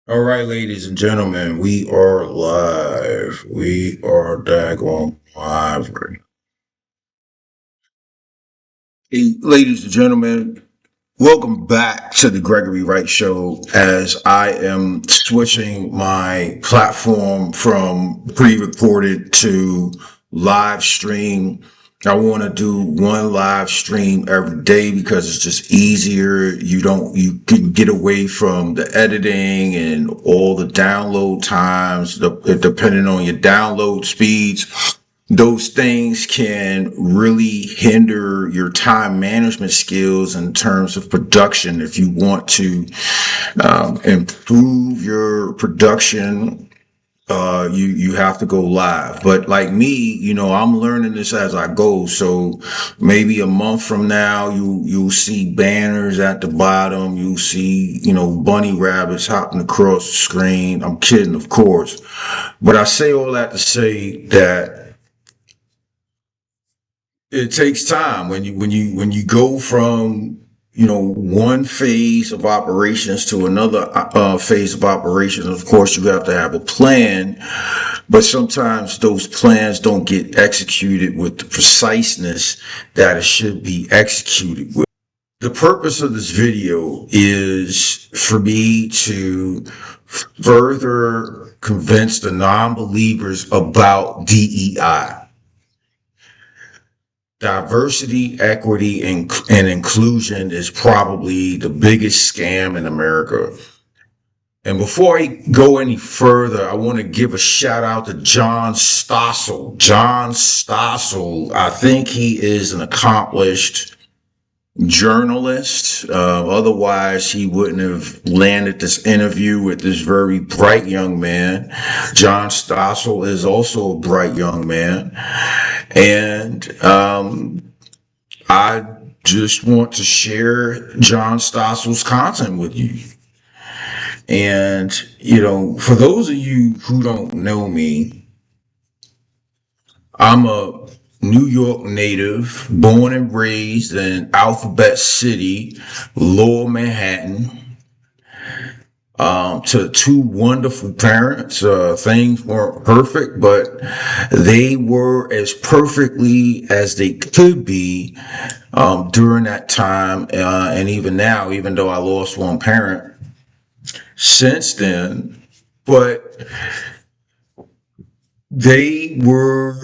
All right, ladies and gentlemen, we are live. We are daggone live right now. Hey, ladies and gentlemen, welcome back to the Gregory Wright Show as I am switching my platform from pre-recorded to live stream. I want to do one live stream every day because it's just easier. You can get away from the editing and all the download times, depending on your download speeds. Those things can really hinder your time management skills in terms of production. If you want to improve your production, you have to go live. But like me, I'm learning this as I go. So maybe a month from now, you'll see banners at the bottom. You'll see, bunny rabbits hopping across the screen. I'm kidding, of course. But I say all that to say that it takes time when you go from one phase of operations to another phase of operations. Of course, you have to have a plan, but sometimes those plans don't get executed with the preciseness that it should be executed with. The purpose of this video is for me to further convince the non-believers about DEI. Diversity, equity, and inclusion is probably the biggest scam in America. And before I go any further, I want to give a shout out to John Stossel. John Stossel, I think he is an accomplished journalist. Otherwise, he wouldn't have landed this interview with this very bright young man. John Stossel is also a bright young man. And I just want to share John Stossel's content with you. And, for those of you who don't know me, I'm a New York native, born and raised in Alphabet City, Lower Manhattan, to two wonderful parents. Things weren't perfect, but they were as perfectly as they could be during that time. And even now, even though I lost one parent since then, but they were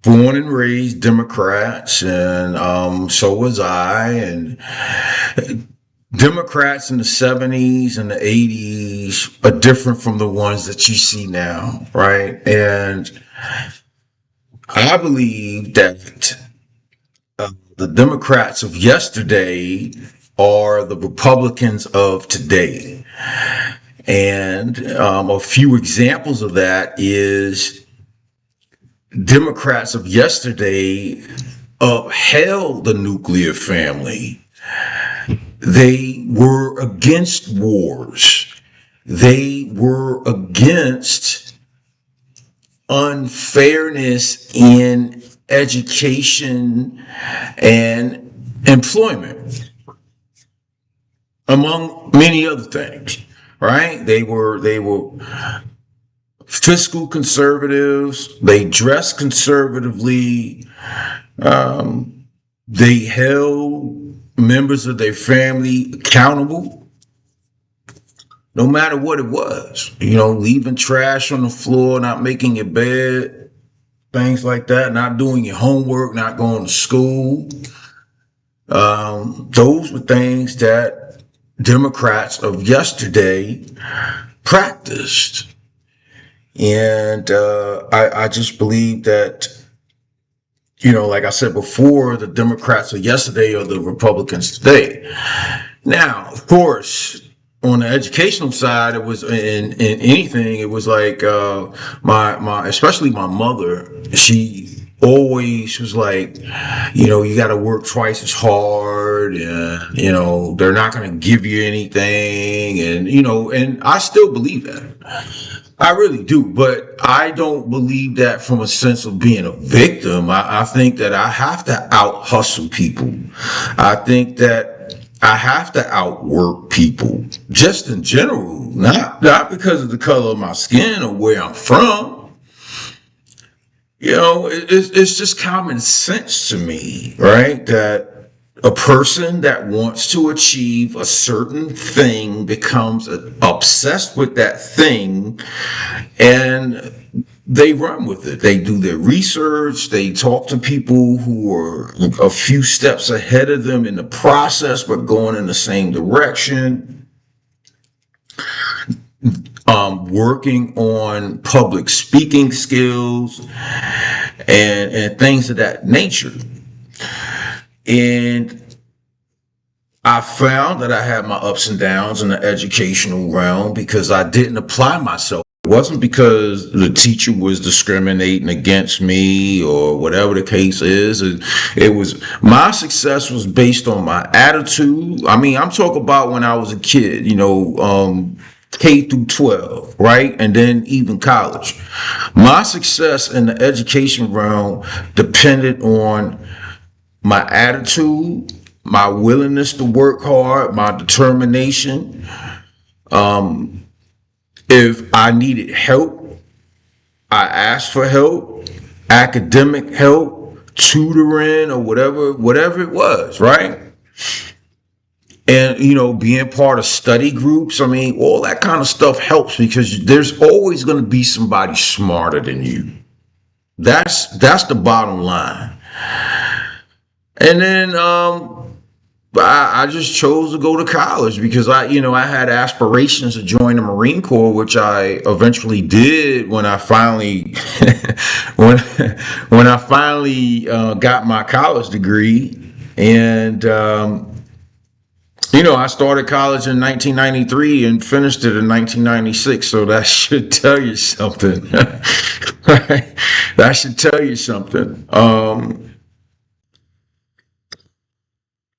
born and raised Democrats, and so was I. And Democrats in the 70s and the 80s are different from the ones that you see now, right? And I believe that the Democrats of yesterday are the Republicans of today. And a few examples of that is Democrats of yesterday upheld the nuclear family. They were against wars. They were against unfairness in education and employment, among many other things, right? They were fiscal conservatives. They dressed conservatively. They held members of their family accountable, no matter what it was. Leaving trash on the floor, not making your bed, things like that, not doing your homework, not going to school. Those were things that Democrats of yesterday practiced. And I just believe that, like I said before, the Democrats of yesterday are the Republicans today. Now, of course, on the educational side, it was in anything. It was like especially my mother. She always was like, you got to work twice as hard, and they're not going to give you anything, and I still believe that. I really do, but I don't believe that from a sense of being a victim. I think that I have to out hustle people. I think that I have to outwork people just in general, not because of the color of my skin or where I'm from. It's just common sense to me, right? That a person that wants to achieve a certain thing becomes obsessed with that thing, and they run with it. They do their research. They talk to people who are a few steps ahead of them in the process, but going in the same direction. Working on public speaking skills and things of that nature. And I found that I had my ups and downs in the educational realm because I didn't apply myself. It wasn't because the teacher was discriminating against me or whatever the case is. It was my success was based on my attitude. I mean, I'm talking about when I was a kid, K through 12, right? And then even college. My success in the education realm depended on my attitude, my willingness to work hard, my determination. If I needed help, I asked for help, academic help, tutoring, or whatever it was, right? And, being part of study groups, I mean, all that kind of stuff helps because there's always going to be somebody smarter than you. That's the bottom line. And then I just chose to go to college because I had aspirations to join the Marine Corps, which I eventually did when I finally when I finally got my college degree. And I started college in 1993 and finished it in 1996. So that should tell you something. Right? That should tell you something.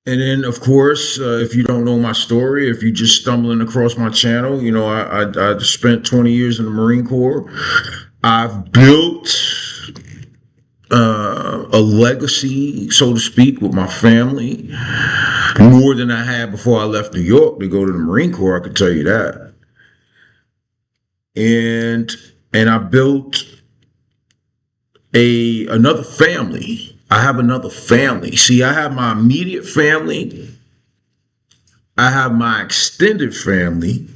And then, of course, if you don't know my story, if you're just stumbling across my channel, I spent 20 years in the Marine Corps. I've built a legacy, so to speak, with my family, more than I had before I left New York to go to the Marine Corps. I can tell you that. And I built another family. I have another family. See, I have my immediate family. I have my extended family.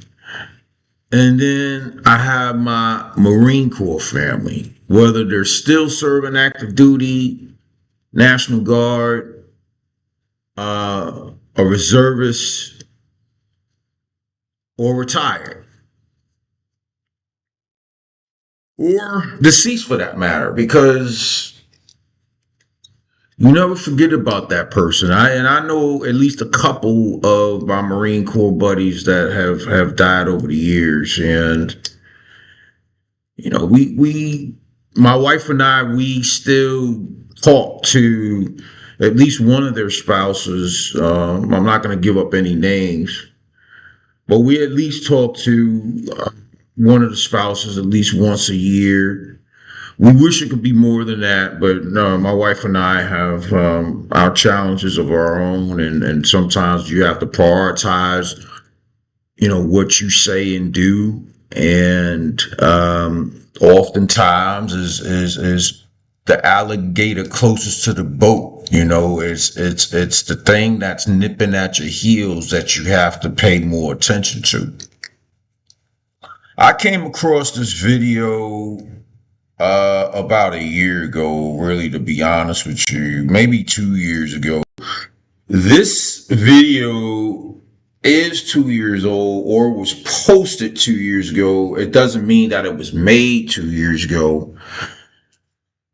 And then I have my Marine Corps family, whether they're still serving active duty, National Guard, a reservist, or retired, or deceased for that matter, because you never forget about that person. I know at least a couple of my Marine Corps buddies that have died over the years, and we my wife and I, we still talk to at least one of their spouses. I'm not going to give up any names, but we at least talk to one of the spouses at least once a year. We wish it could be more than that, but no, my wife and I have our challenges of our own, and sometimes you have to prioritize, what you say and do, and oftentimes is the alligator closest to the boat. It's the thing that's nipping at your heels that you have to pay more attention to. I came across this video about a year ago, really, to be honest with you, maybe 2 years ago. This video is 2 years old or was posted 2 years ago. It doesn't mean that it was made 2 years ago.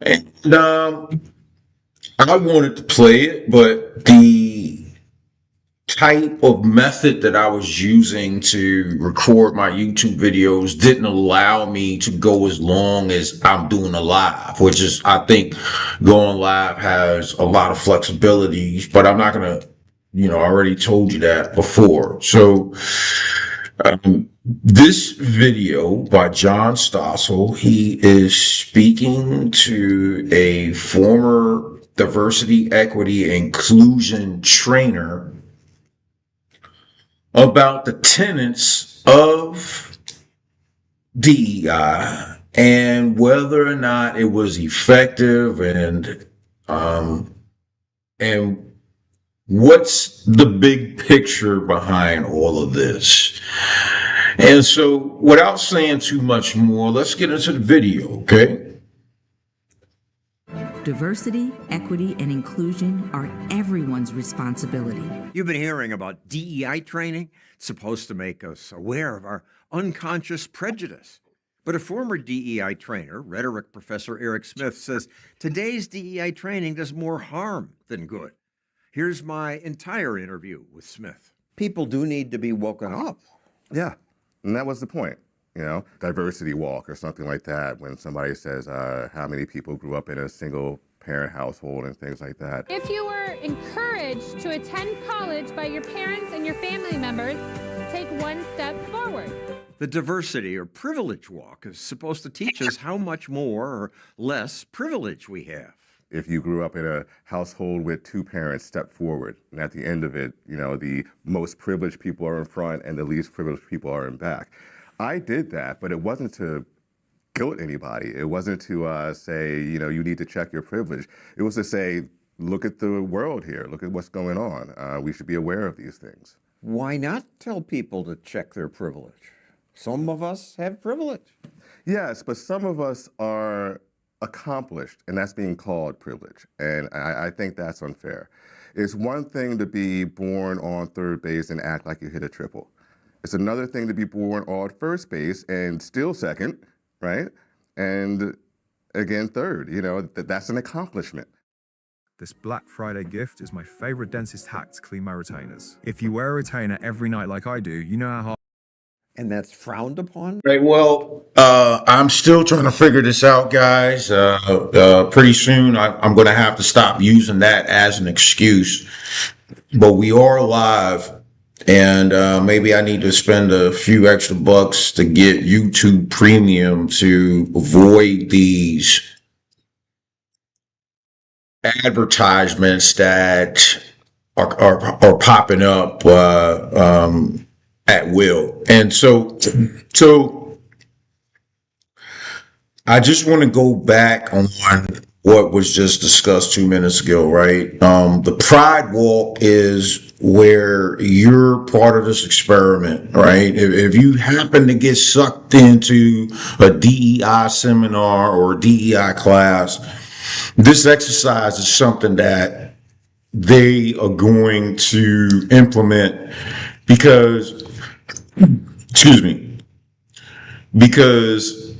And I wanted to play it, but the type of method that I was using to record my YouTube videos didn't allow me to go as long as I'm doing a live, which is, I think going live has a lot of flexibility, but I'm not going to, I already told you that before. So this video by John Stossel, he is speaking to a former diversity, equity, inclusion trainer about the tenets of DEI and whether or not it was effective, um, and what's the big picture behind all of this. And so, without saying too much more, let's get into the video, okay? Diversity, equity, and inclusion are everyone's responsibility. You've been hearing about DEI training. It's supposed to make us aware of our unconscious prejudice. But a former DEI trainer, rhetoric professor Eric Smith, says today's DEI training does more harm than good. Here's my entire interview with Smith. People do need to be woken up. Yeah, and that was the point. You know, diversity walk or something like that, when somebody says how many people grew up in a single parent household and things like that. If you were encouraged to attend college by your parents and your family members, take one step forward. The diversity or privilege walk is supposed to teach us how much more or less privilege we have. If you grew up in a household with two parents, step forward. And at the end of it, you know, the most privileged people are in front and the least privileged people are in back. I did that, but it wasn't to guilt anybody. It wasn't to say, you know, you need to check your privilege. It was to say, look at the world here. Look at what's going on. We should be aware of these things. Why not tell people to check their privilege? Some of us have privilege. Yes, but some of us are accomplished, and that's being called privilege. And I think that's unfair. It's one thing to be born on third base and act like you hit a triple. It's another thing to be born on first base and still second, right? And again, third. You know, that's an accomplishment. This Black Friday gift is my favorite dentist hack to clean my retainers. If you wear a retainer every night like I do, you know how hard. And that's frowned upon? Right. Well, I'm still trying to figure this out, guys. Pretty soon, I'm going to have to stop using that as an excuse. But we are live, and maybe I need to spend a few extra bucks to get YouTube Premium to avoid these advertisements that are popping up at will. And so I just want to go back on what was just discussed 2 minutes ago, right? The Pride Walk is where you're part of this experiment, right? If you happen to get sucked into a DEI seminar or a DEI class, this exercise is something that they are going to implement because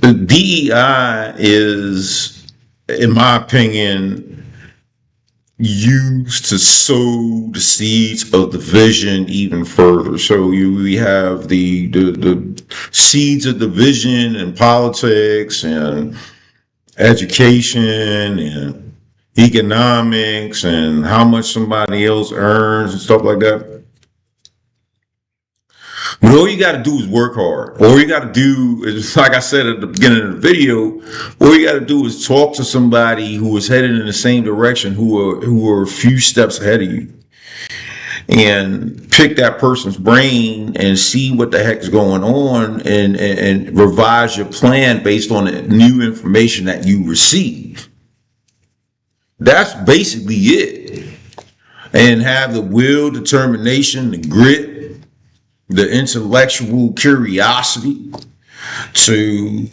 the DEI is, in my opinion, used to sow the seeds of division even further. So we have the seeds of division in politics and education and economics and how much somebody else earns and stuff like that. But all you got to do is work hard. All you got to do is, like I said at the beginning of the video, all you got to do is talk to somebody who is headed in the same direction, who are a few steps ahead of you, and pick that person's brain and see what the heck is going on, and revise your plan based on the new information that you receive. That's basically it. And have the will, determination, the grit, the intellectual curiosity to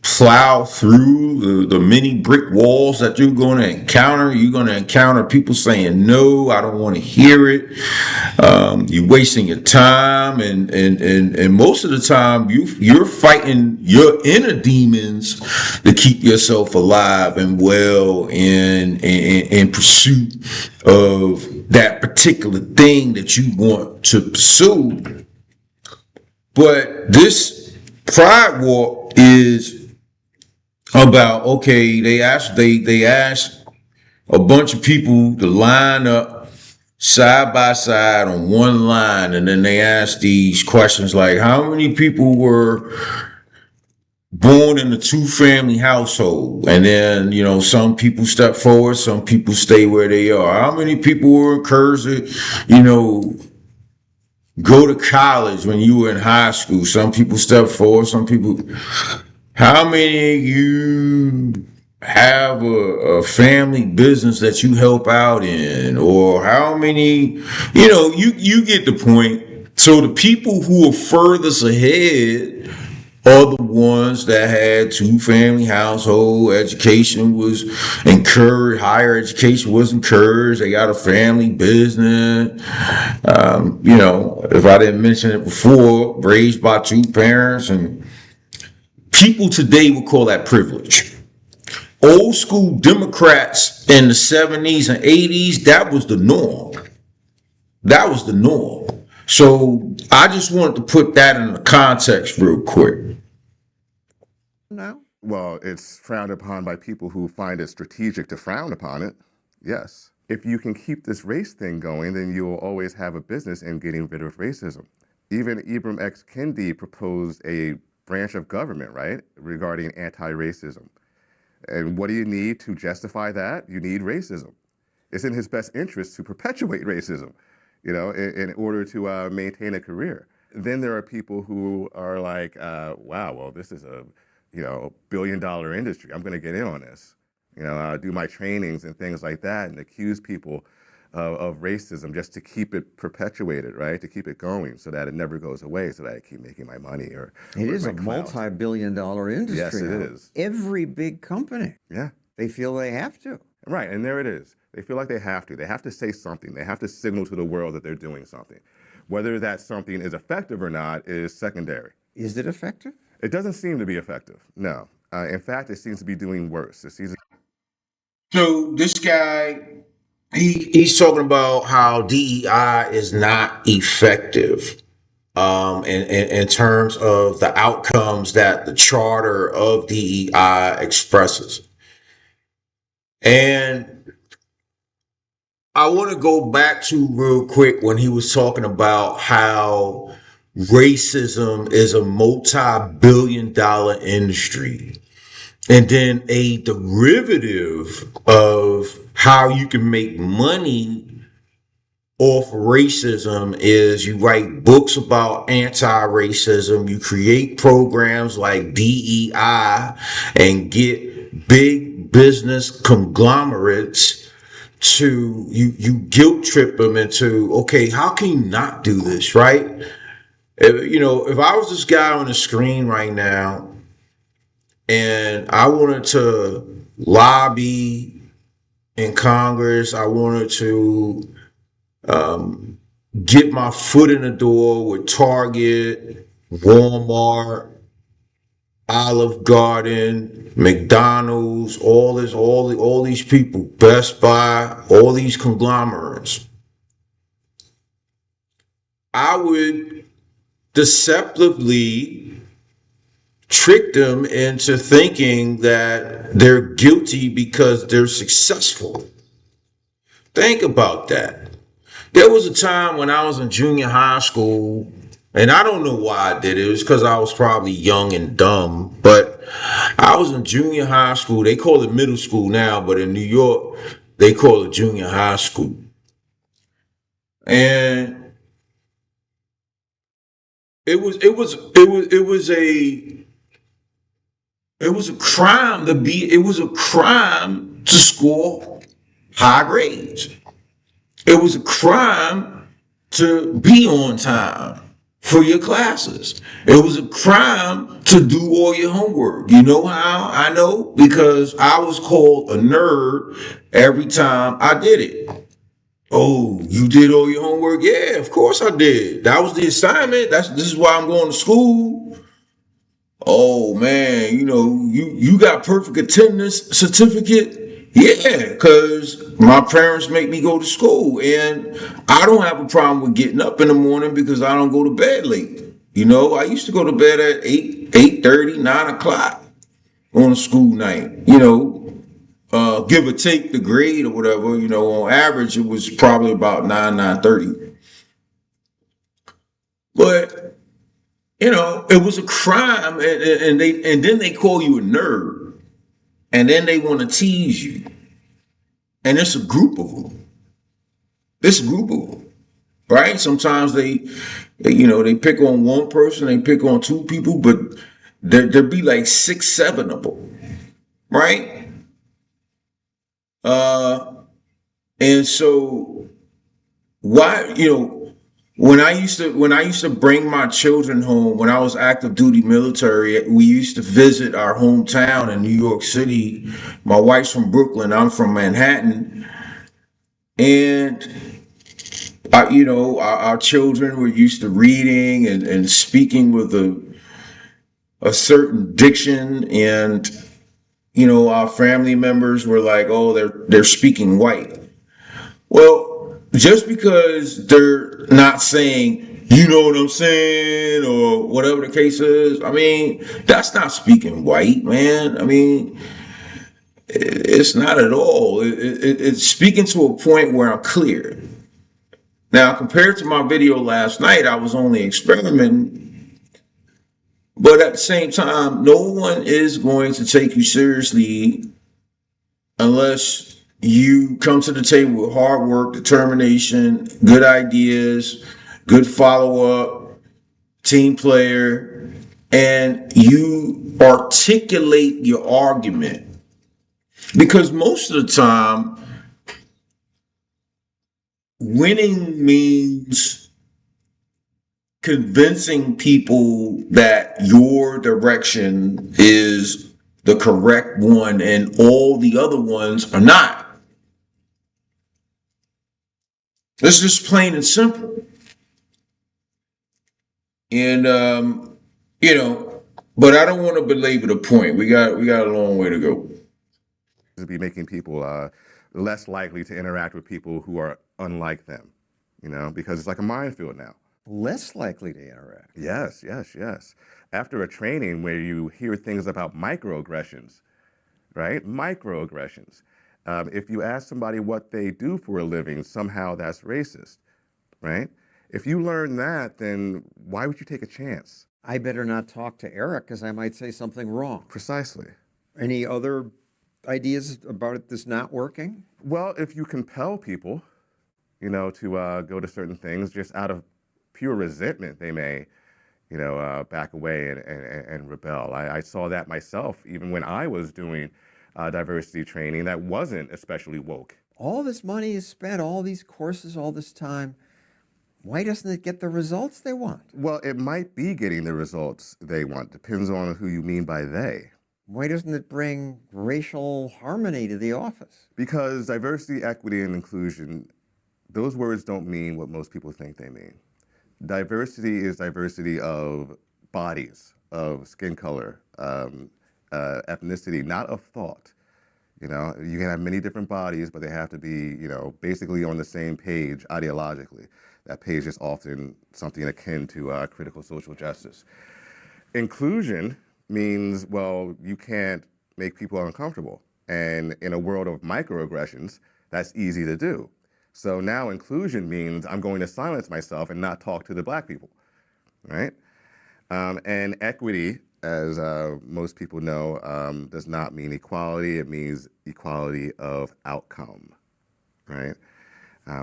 plow through the many brick walls that you're going to encounter. You're going to encounter people saying, no, I don't want to hear it. You're wasting your time. And most of the time you're fighting your inner demons to keep yourself alive and well in pursuit of that particular thing that you want to pursue. But this Pride Walk is about, okay, they asked a bunch of people to line up side by side on one line, and then they asked these questions like, how many people were born in a two-family household? And then, you know, some people step forward, some people stay where they are. How many people were encouraged to, you know, go to college when you were in high school. Some people step forward, some people. How many of you have a family business that you help out in? Or how many, you get the point. So the people who are furthest ahead are the ones that had two-family household. Education was encouraged. Higher education was encouraged. They got a family business. If I didn't mention it before, raised by two parents, and people today would call that privilege. Old school Democrats in the 70s and 80s, that was the norm. That was the norm. So I just wanted to put that in the context real quick. No. Well, it's frowned upon by people who find it strategic to frown upon it. Yes. If you can keep this race thing going, then you will always have a business in getting rid of racism. Even Ibram X. Kendi proposed a branch of government, right, regarding anti-racism. And what do you need to justify that? You need racism. It's in his best interest to perpetuate racism, in order to maintain a career. Then there are people who are like, wow, well, this is a billion-dollar industry. I'm going to get in on this. Do my trainings and things like that, and accuse people of racism just to keep it perpetuated, right? To keep it going so that it never goes away, so that I keep making my money. It is a multi-billion-dollar industry. Yes, it now. is. Every big company. Yeah. They feel they have to. Right, and there it is. They feel like they have to. They have to say something. They have to signal to the world that they're doing something. Whether that something is effective or not is secondary. Is it effective? It doesn't seem to be effective, no. In fact, it seems to be doing worse. So this guy, he's talking about how DEI is not effective in terms of the outcomes that the charter of DEI expresses. And I want to go back to real quick when he was talking about how racism is a multi-billion-dollar industry. And then a derivative of how you can make money off racism is you write books about anti-racism, you create programs like DEI, and get big business conglomerates to you guilt trip them into, okay, how can you not do this, right? If I was this guy on the screen right now and I wanted to lobby in Congress, I wanted to get my foot in the door with Target, Walmart, Olive Garden, McDonald's, all these people, Best Buy, all these conglomerates. I would deceptively trick them into thinking that they're guilty because they're successful. Think about that. There was a time when I was in junior high school, and I don't know why I did it. It was because I was probably young and dumb, but I was in junior high school. They call it middle school now, but in New York, they call it junior high school. And it was a crime to score high grades. It was a crime to be on time for your classes. It was a crime to do all your homework. You know how I know? Because I was called a nerd every time I did it. Oh, you did all your homework? Yeah, of course I did. That was the assignment. This is why I'm going to school. Oh man, you got perfect attendance certificate? Yeah, because my parents make me go to school, and I don't have a problem with getting up in the morning because I don't go to bed late. I used to go to bed at 8:30, 9 o'clock on a school night. Give or take the grade or whatever. On average, it was probably about 9:30. But it was a crime, and then they call you a nerd, and then they want to tease you, and it's a group of them. right? Sometimes they pick on one person, they pick on two people, but there be like 6, 7 of them, right? Uh, and so why, when I used to bring my children home when I was active duty military, we used to visit our hometown in New York City. My wife's from Brooklyn, I'm from Manhattan, and our children were used to reading and speaking with a certain diction, and our family members were like, "Oh, they're speaking white." Well, just because they're not saying, "You know what I'm saying," or whatever the case is, I mean, that's not speaking white, man. I mean, it's not at all. It's speaking to a point where I'm clear. Now, compared to my video last night, I was only experimenting, but at the same time, no one is going to take you seriously unless you come to the table with hard work, determination, good ideas, good follow up, team player, and you articulate your argument. Because most of the time, winning means convincing people that your direction is the correct one and all the other ones are not. It's just plain and simple. And but I don't want to belabor the point. We got a long way to go. To be making people less likely to interact with people who are unlike them, because it's like a minefield now. Less likely to interact. Yes, yes, yes. After a training where you hear things about microaggressions, right? Microaggressions. If you ask somebody what they do for a living, somehow that's racist, right? If you learn that, then why would you take a chance? I better not talk to Eric because I might say something wrong. Precisely. Any other ideas about this not working? Well, if you compel people, to go to certain things just out of pure resentment, they may, back away and rebel. I saw that myself, even when I was doing diversity training that wasn't especially woke. All this money is spent, all these courses, all this time. Why doesn't it get the results they want? Well, it might be getting the results they want. Depends on who you mean by they. Why doesn't it bring racial harmony to the office? Because diversity, equity, and inclusion, those words don't mean what most people think they mean. Diversity is diversity of bodies, of skin color, ethnicity, not of thought. You can have many different bodies, but they have to be, basically on the same page ideologically. That page is often something akin to critical social justice. Inclusion means, well, you can't make people uncomfortable. And in a world of microaggressions, that's easy to do. So now inclusion means I'm going to silence myself and not talk to the black people, right? And equity, as most people know, does not mean equality. It means equality of outcome, right?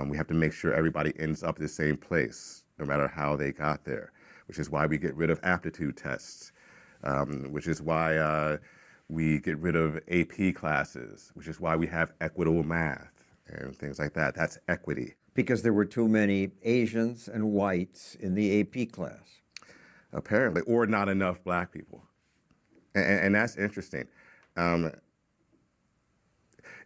We have to make sure everybody ends up at the same place, no matter how they got there, which is why we get rid of aptitude tests, which is why we get rid of AP classes, which is why we have equitable math and things like that. That's equity. Because there were too many Asians and whites in the AP class. Apparently, or not enough black people. And that's interesting.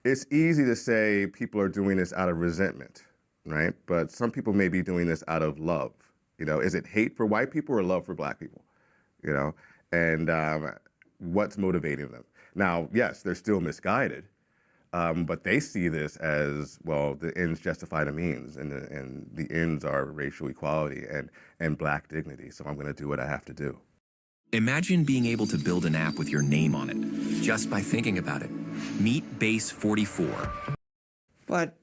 It's easy to say people are doing this out of resentment, right? But some people may be doing this out of love. Is it hate for white people or love for black people? And what's motivating them? Now, yes, they're still misguided, but they see this as, well, the ends justify the means, and the ends are racial equality and black dignity, so I'm going to do what I have to do. Imagine being able to build an app with your name on it, just by thinking about it. Meet Base 44. But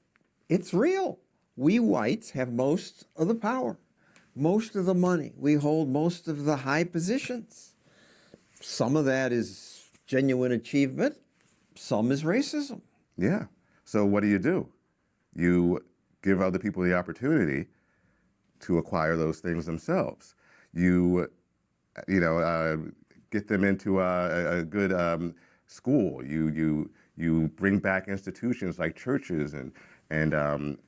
it's real. We whites have most of the power, most of the money. We hold most of the high positions. Some of that is genuine achievement. Some is racism. Yeah. So what do? You give other people the opportunity to acquire those things themselves. You get them into a good school. You bring back institutions like churches and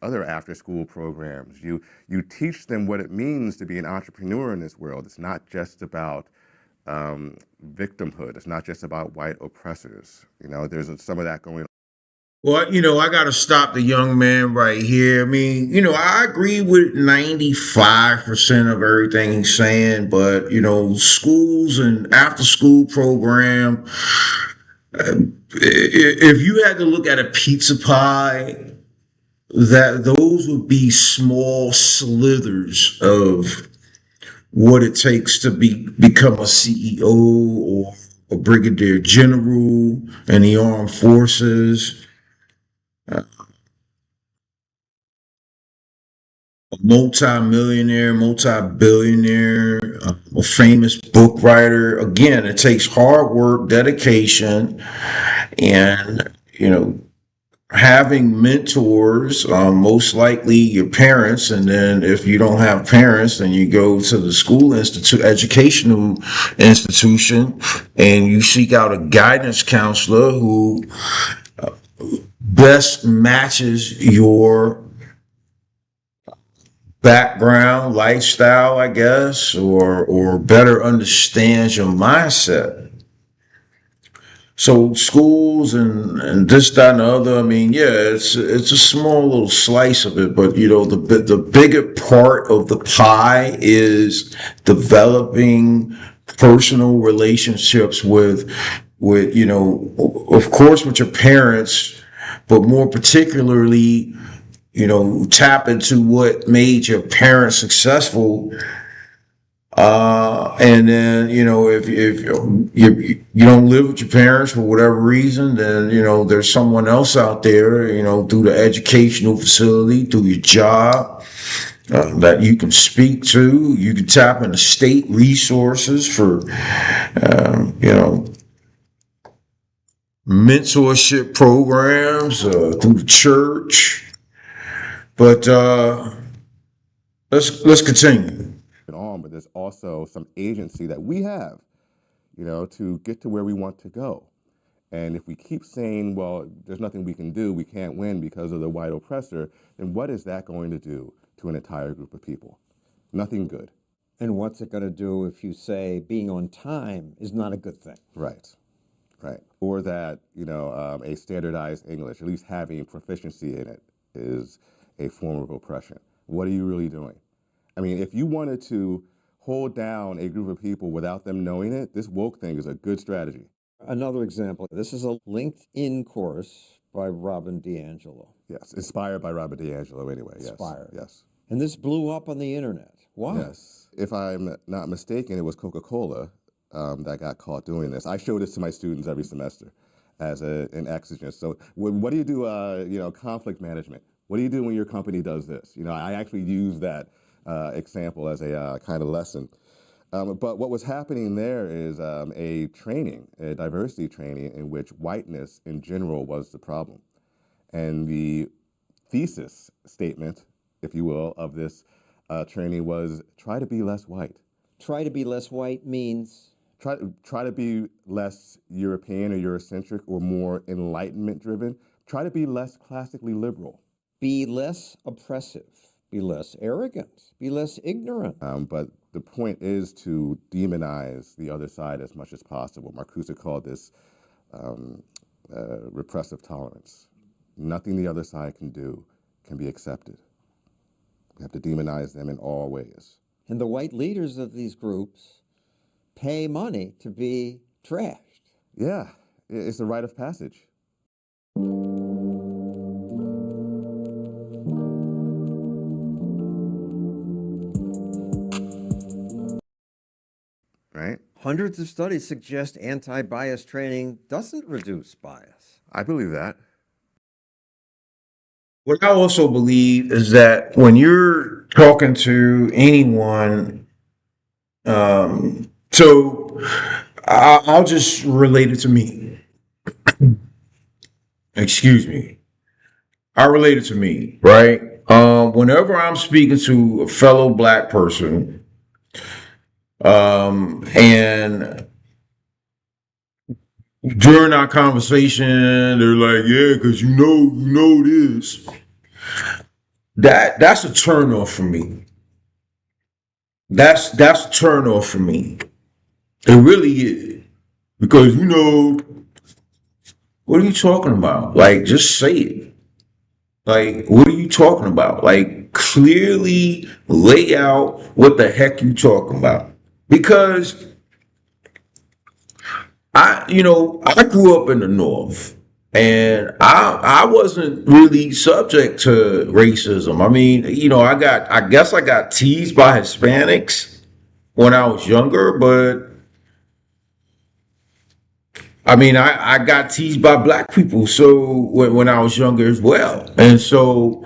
other after-school programs. You teach them what it means to be an entrepreneur in this world. It's not just about victimhood. It's not just about white oppressors. There's some of that going on. Well, I got to stop the young man right here. I mean, I agree with 95% of everything he's saying, but, schools and after school program, if you had to look at a pizza pie, that those would be small slithers of what it takes to become a CEO or a brigadier general in the armed forces. A multi-millionaire, multi-billionaire, a famous book writer. Again, it takes hard work, dedication, and, having mentors, most likely your parents. And then if you don't have parents, then you go to the educational institution, and you seek out a guidance counselor who best matches your background, lifestyle, I guess, or better understands your mindset. So schools and this, that, and the other. I mean, yeah, it's a small little slice of it, but the bigger part of the pie is developing personal relationships with of course, with your parents, but more particularly, tap into what made your parents successful. And then, if you don't live with your parents for whatever reason, then, there's someone else out there, through the educational facility, through your job, that you can speak to. You can tap into state resources for, mentorship programs, through the church. But, let's continue. On, but there's also some agency that we have, to get to where we want to go. And if we keep saying, well, there's nothing we can do, we can't win because of the white oppressor, then what is that going to do to an entire group of people? Nothing good. And what's it going to do if you say being on time is not a good thing? Right. Or that, a standardized English, at least having proficiency in it, is a form of oppression. What are you really doing? I mean, if you wanted to hold down a group of people without them knowing it, this woke thing is a good strategy. Another example, this is a LinkedIn course by Robin DiAngelo. Yes, inspired by Robin DiAngelo anyway. Inspired. Yes. And this blew up on the internet. Why? Yes. If I'm not mistaken, it was Coca-Cola that got caught doing this. I show this to my students every semester as an exigence. So what do you do, conflict management? What do you do when your company does this? I actually use that example as a kind of lesson. But what was happening there is a diversity training in which whiteness in general was the problem. And the thesis statement, if you will, of this training was try to be less white. Try to be less white means? Try to be less European or Eurocentric or more Enlightenment driven. Try to be less classically liberal. Be less oppressive. Be less arrogant, be less ignorant. But the point is to demonize the other side as much as possible. Marcuse called this repressive tolerance. Nothing the other side can do can be accepted. We have to demonize them in all ways. And the white leaders of these groups pay money to be trashed. Yeah, it's a rite of passage. Right? Hundreds of studies suggest anti-bias training doesn't reduce bias. I believe that. What I also believe is that when you're talking to anyone, so I'll just relate it to me. Excuse me. I relate it to me, right? Whenever I'm speaking to a fellow black person, and during our conversation, they're like, "Yeah, because you know this." That's a turnoff for me. That's a turnoff for me. It really is. Because what are you talking about? Like, just say it. Like, what are you talking about? Like, clearly lay out what the heck you talking about. Because I grew up in the North, and I wasn't really subject to racism. I mean, I guess I got teased by Hispanics when I was younger, but I mean, I got teased by black people so when I was younger as well. And so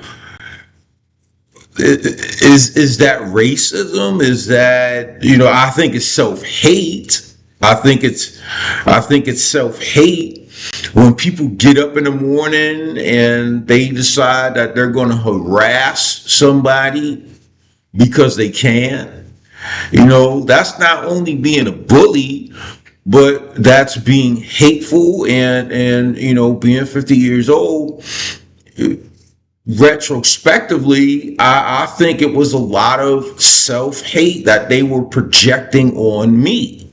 is that racism? Is that, I think it's self-hate. I think it's self-hate when people get up in the morning and they decide that they're going to harass somebody because they can. That's not only being a bully, but that's being hateful and being 50 years old. Retrospectively, I think it was a lot of self-hate that they were projecting on me.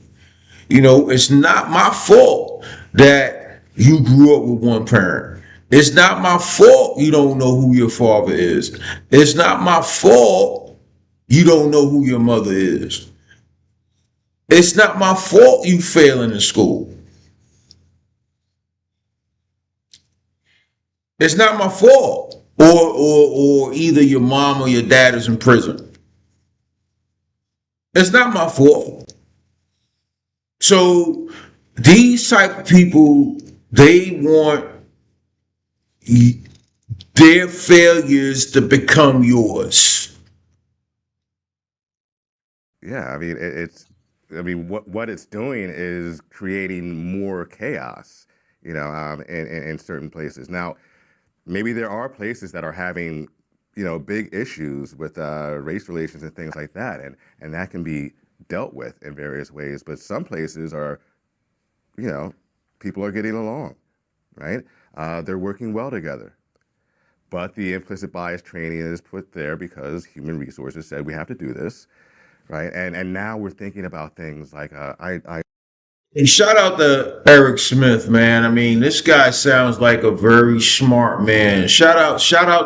It's not my fault that you grew up with one parent. It's not my fault you don't know who your father is. It's not my fault you don't know who your mother is. It's not my fault you failing in school. It's not my fault. Or either your mom or your dad is in prison. It's not my fault. So these type of people, they want their failures to become yours. Yeah, I mean, what it's doing is creating more chaos, in certain places. Now, maybe there are places that are having, big issues with race relations and things like that, and that can be dealt with in various ways. But some places are, people are getting along, right? They're working well together. But the implicit bias training is put there because human resources said we have to do this, right? And now we're thinking about things like And shout out to Eric Smith, man. I mean, this guy sounds like a very smart man. Shout out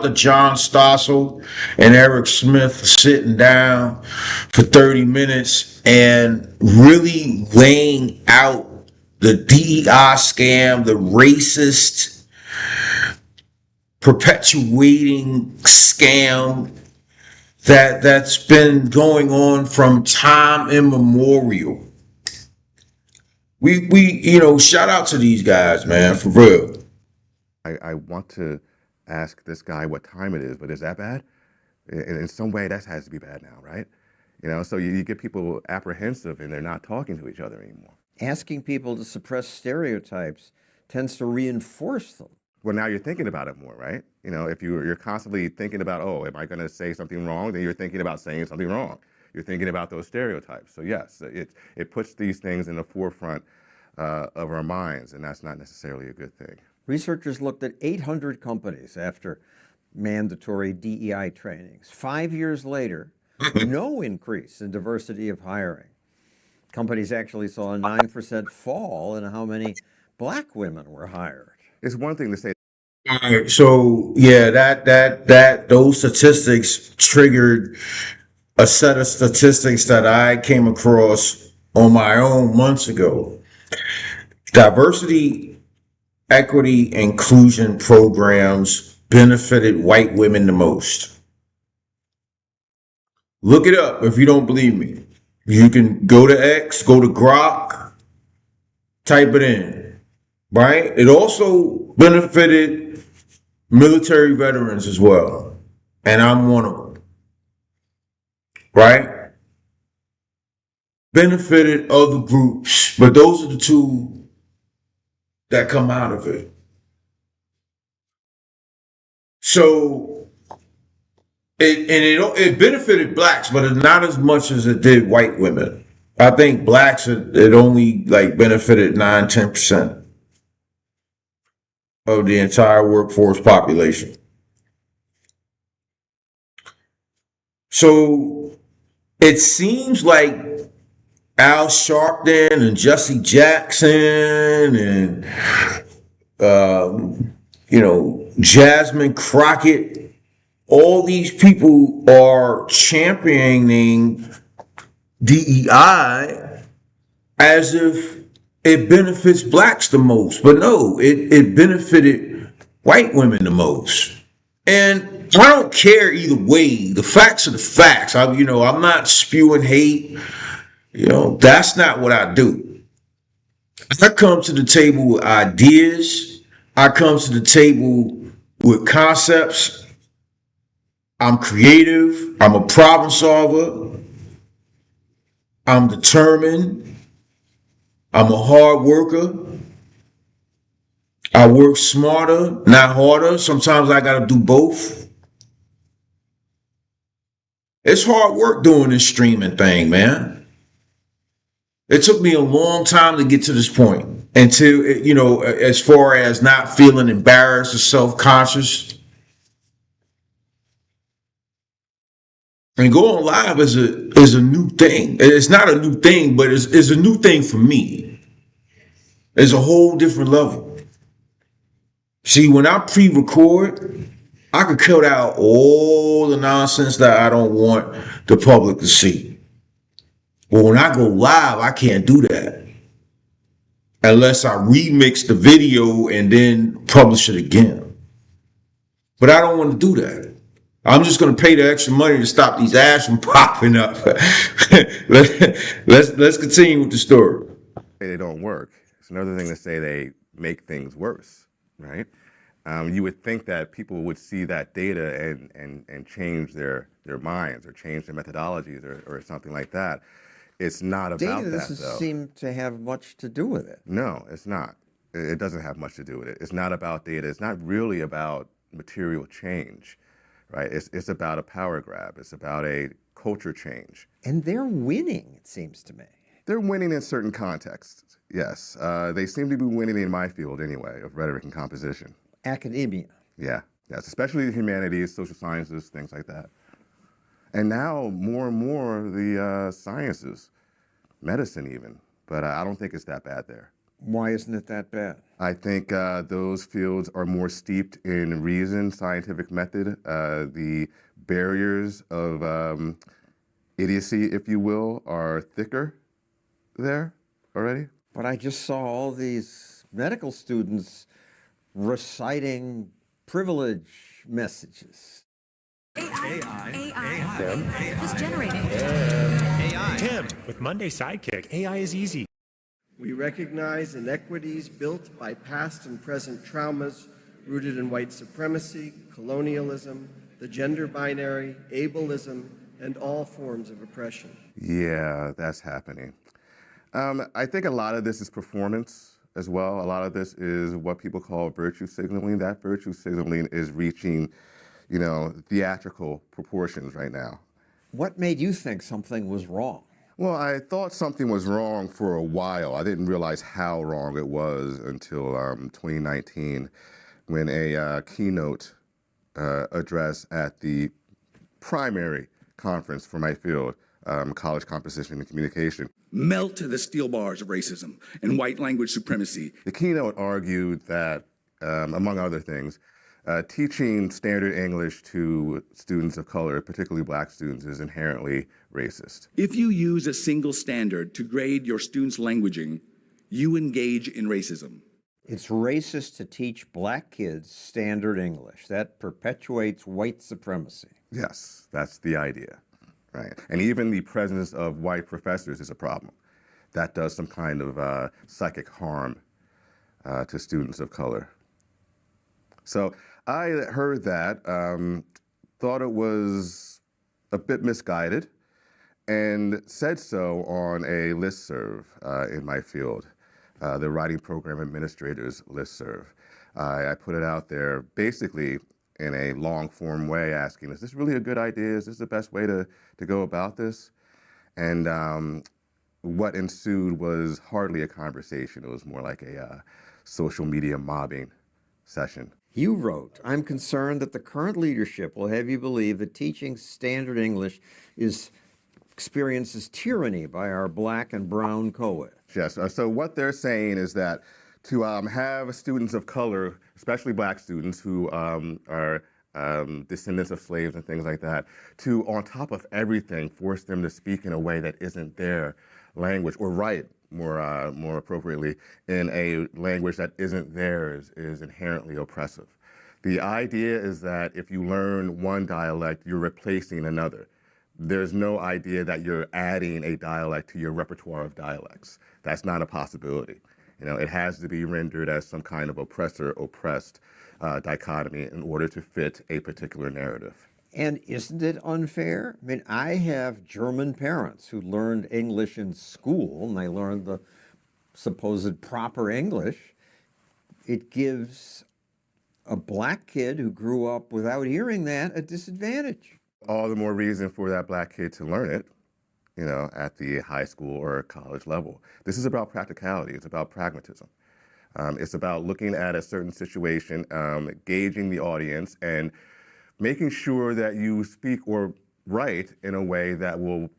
to John Stossel and Eric Smith for sitting down for 30 minutes and really laying out the DEI scam, the racist perpetuating scam that's been going on from time immemorial. We shout out to these guys, man, for real. I want to ask this guy what time it is, but is that bad? In some way, that has to be bad now, right? So you get people apprehensive and they're not talking to each other anymore. Asking people to suppress stereotypes tends to reinforce them. Well, now you're thinking about it more, right? If you're constantly thinking about, oh, am I going to say something wrong? Then you're thinking about saying something wrong. You're thinking about those stereotypes. So yes, it puts these things in the forefront of our minds, and that's not necessarily a good thing. Researchers looked at 800 companies after mandatory DEI trainings. 5 years later, no increase in diversity of hiring. Companies actually saw a 9% fall in how many black women were hired. It's one thing to say. All right, so yeah, that those statistics triggered a set of statistics that I came across on my own months ago. Diversity, equity, inclusion programs benefited white women the most. Look it up if you don't believe me. You can go to X, go to Grok, type it in, right? It also benefited military veterans as well, and I'm one of them, right? Benefited other groups, but those are the two that come out of it. So it benefited blacks, but not as much as it did white women. I think blacks it only like benefited 9-10% of the entire workforce population. So it seems like Al Sharpton and Jesse Jackson and Jasmine Crockett, all these people are championing DEI as if it benefits blacks the most. But no, it benefited white women the most. And I don't care either way. The facts are the facts. I'm not spewing hate. That's not what I do. I come to the table with ideas. I come to the table with concepts. I'm creative. I'm a problem solver. I'm determined. I'm a hard worker. I work smarter, not harder. Sometimes I got to do both. It's hard work doing this streaming thing, man. It took me a long time to get to this point. Until, as far as not feeling embarrassed or self-conscious. And going live is a new thing. It's not a new thing, but it's a new thing for me. It's a whole different level. See, when I pre-record, I could cut out all the nonsense that I don't want the public to see. But when I go live, I can't do that. Unless I remix the video and then publish it again. But I don't want to do that. I'm just going to pay the extra money to stop these ads from popping up. Let's continue with the story. They don't work. It's another thing to say they make things worse, right? You would think that people would see that data and change their minds or change their methodologies or something like that. It's not about Data that, though. doesn't seem to have much to do with it. No, it's not. It doesn't have much to do with it. It's not about data. It's not really about material change, right? It's about a power grab. It's about a culture change. And they're winning, it seems to me. They're winning in certain contexts, yes. They seem to be winning in my field anyway, of rhetoric and composition. Academia. Yeah, yes, especially the humanities, social sciences, things like that. And now more and more the sciences, medicine even, but I don't think it's that bad there. Why isn't it that bad? I think those fields are more steeped in reason, scientific method. The barriers of idiocy, if you will, are thicker there already. But I just saw all these medical students reciting privilege messages. AI. Just generating. Tim, with Monday Sidekick, AI is easy. We recognize inequities built by past and present traumas rooted in white supremacy, colonialism, the gender binary, ableism, and all forms of oppression. Yeah, that's happening. I think a lot of this is performance as well. A lot of this is what people call virtue signaling. That virtue signaling is reaching, theatrical proportions right now. What made you think something was wrong? Well, I thought something was wrong for a while. I didn't realize how wrong it was until 2019 when a keynote address at the primary conference for my field, college composition and communication. Melt to the steel bars of racism and white language supremacy. The keynote argued that, among other things, teaching standard English to students of color, particularly black students, is inherently racist. If you use a single standard to grade your students' languaging, you engage in racism. It's racist to teach black kids standard English. That perpetuates white supremacy. Yes, that's the idea, right? And even the presence of white professors is a problem. That does some kind of psychic harm to students of color. So I heard that, thought it was a bit misguided, and said so on a listserv in my field, the Writing Program Administrators listserv. I put it out there basically in a long form way, asking, is this really a good idea? Is this the best way to go about this? And what ensued was hardly a conversation. It was more like a social media mobbing session. You wrote, I'm concerned that the current leadership will have you believe that teaching standard English experiences tyranny by our black and brown co-eds. Yes, so what they're saying is that to have students of color, especially black students who are descendants of slaves and things like that, to, on top of everything, force them to speak in a way that isn't their language, or write more appropriately in a language that isn't theirs, is inherently oppressive. The idea is that if you learn one dialect, you're replacing another. There's no idea that you're adding a dialect to your repertoire of dialects. That's not a possibility. It has to be rendered as some kind of oppressor-oppressed dichotomy in order to fit a particular narrative. And isn't it unfair? I mean, I have German parents who learned English in school, and they learned the supposed proper English. It gives a black kid who grew up without hearing that a disadvantage. All the more reason for that black kid to learn it, at the high school or college level. This is about practicality. It's about pragmatism. It's about looking at a certain situation, gauging the audience, and making sure that you speak or write in a way that will,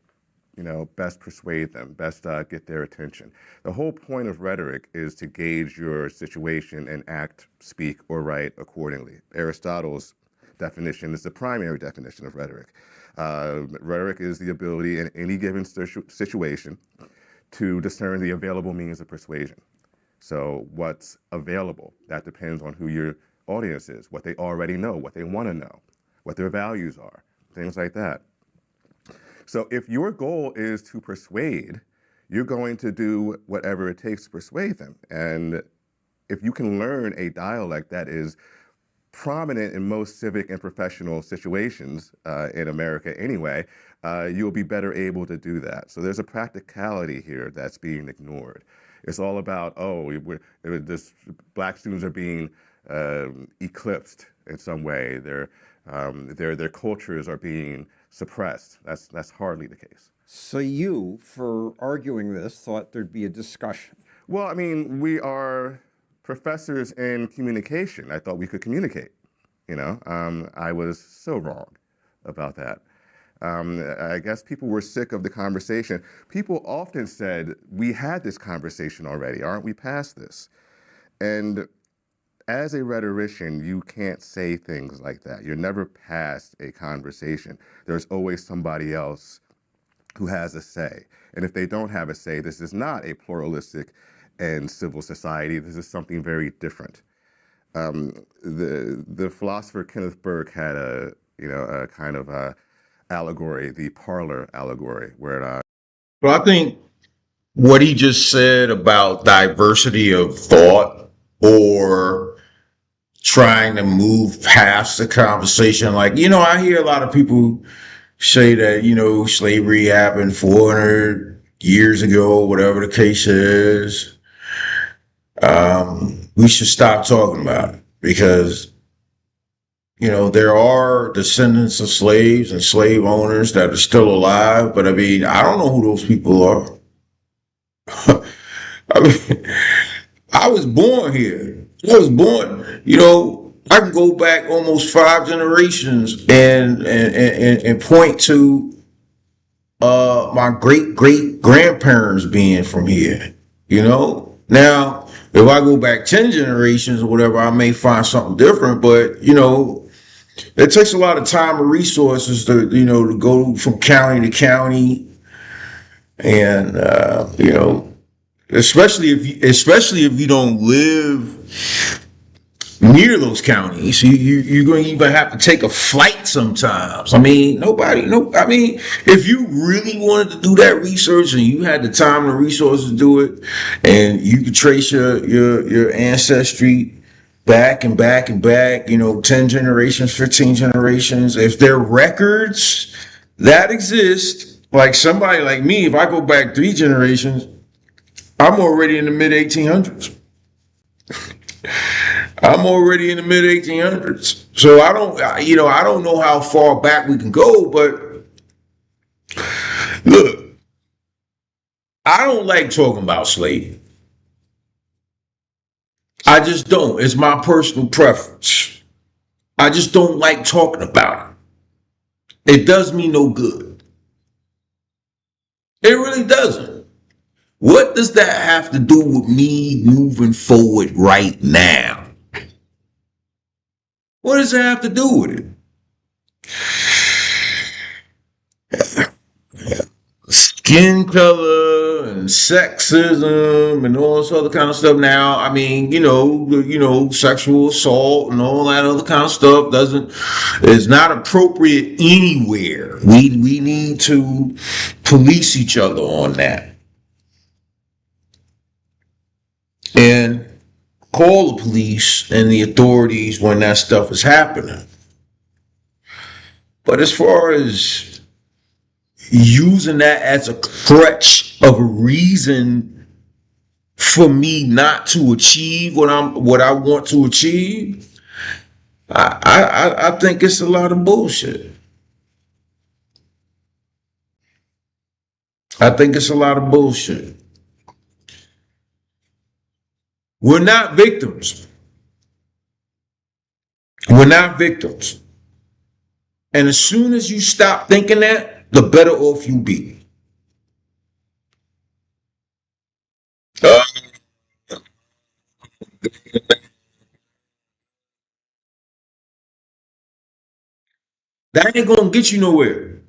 best persuade them, best get their attention. The whole point of rhetoric is to gauge your situation and act, speak, or write accordingly. Aristotle's definition is the primary definition of rhetoric. Rhetoric is the ability in any given situation to discern the available means of persuasion. So what's available, that depends on who your audience is, what they already know, what they want to know, what their values are, things like that. So if your goal is to persuade, you're going to do whatever it takes to persuade them. And if you can learn a dialect that is prominent in most civic and professional situations in America anyway, you'll be better able to do that. So there's a practicality here that's being ignored. It's all about, this black students are being eclipsed in some way. Their cultures are being suppressed. That's hardly the case. So you, for arguing this, thought there'd be a discussion. Well, I mean, we are professors in communication. I thought we could communicate. I was so wrong about that. I guess people were sick of the conversation. People often said, we had this conversation already, aren't we past this? And as a rhetorician, you can't say things like that. You're never past a conversation. There's always somebody else who has a say. And if they don't have a say, this is not a pluralistic and civil society. This is something very different. The philosopher Kenneth Burke had a kind of a allegory, the parlor allegory, where Well, I think what he just said about diversity of thought, or trying to move past the conversation, like, I hear a lot of people say that, slavery happened 400 years ago, whatever the case is. We should stop talking about it because, there are descendants of slaves and slave owners that are still alive. But I mean, I don't know who those people are. I mean, I was born here. I can go back almost 5 generations and point to my great grandparents being from here. Now, if I go back 10 generations or whatever, I may find something different. But it takes a lot of time and resources to to go from county to county, and especially if you don't live near those counties, you're going to even have to take a flight sometimes. I mean, if you really wanted to do that research and you had the time and the resources to do it, and you could trace your ancestry back and back and back, 10 generations, 15 generations, if there are records that exist, like somebody like me, if I go back 3 generations, I'm already in the mid 1800s. I'm already in the mid 1800s. So I don't know how far back we can go, but look, I don't like talking about slavery. I just don't. It's my personal preference. I just don't like talking about it. It does me no good. It really doesn't. What does that have to do with me moving forward right now? What does that have to do with it? Skin color and sexism and all this other kind of stuff. Now, I mean, sexual assault and all that other kind of stuff is not appropriate anywhere. We need to police each other on that and call the police and the authorities when that stuff is happening. But as far as using that as a crutch of a reason for me not to achieve what I want to achieve, I think it's a lot of bullshit. I think it's a lot of bullshit. We're not victims. We're not victims. And as soon as you stop thinking that, the better off you be. That ain't gonna get you nowhere.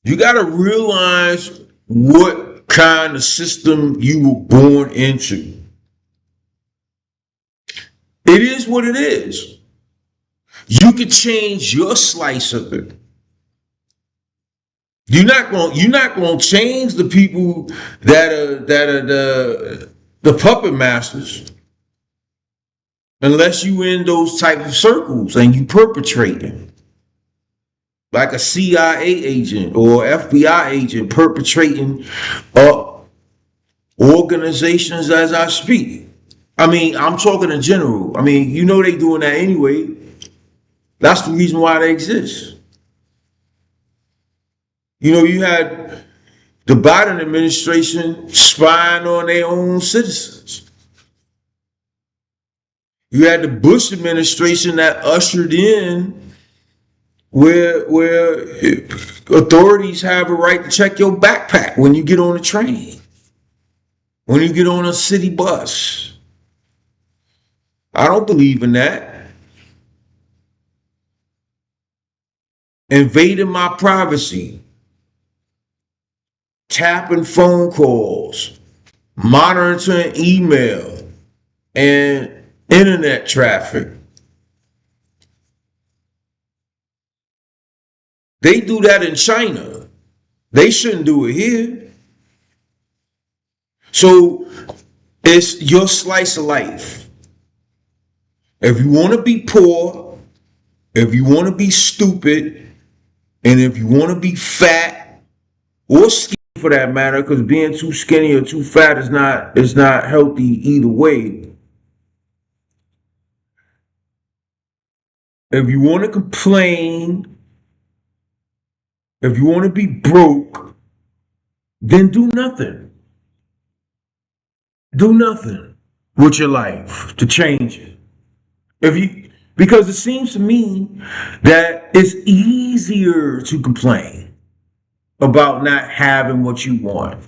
You gotta realize what kind of system you were born into. It is what it is. You could change your slice of it. You're not gonna change the people that are the puppet masters unless you in those type of circles and you perpetrating like a CIA agent or FBI agent perpetrating organizations as I speak. I mean, I'm talking in general. I mean, they doing that anyway. That's the reason why they exist. You had the Biden administration spying on their own citizens. You had the Bush administration that ushered in where authorities have a right to check your backpack when you get on a train, when you get on a city bus. I don't believe in that. Invading my privacy, tapping phone calls, monitoring email and internet traffic. They do that in China. They shouldn't do it here. So it's your slice of life. If you want to be poor, if you want to be stupid, and if you want to be fat or skinny for that matter, because being too skinny or too fat is not healthy either way. If you want to complain, if you want to be broke, then do nothing. Do nothing with your life to change it. Because it seems to me that it's easier to complain about not having what you want.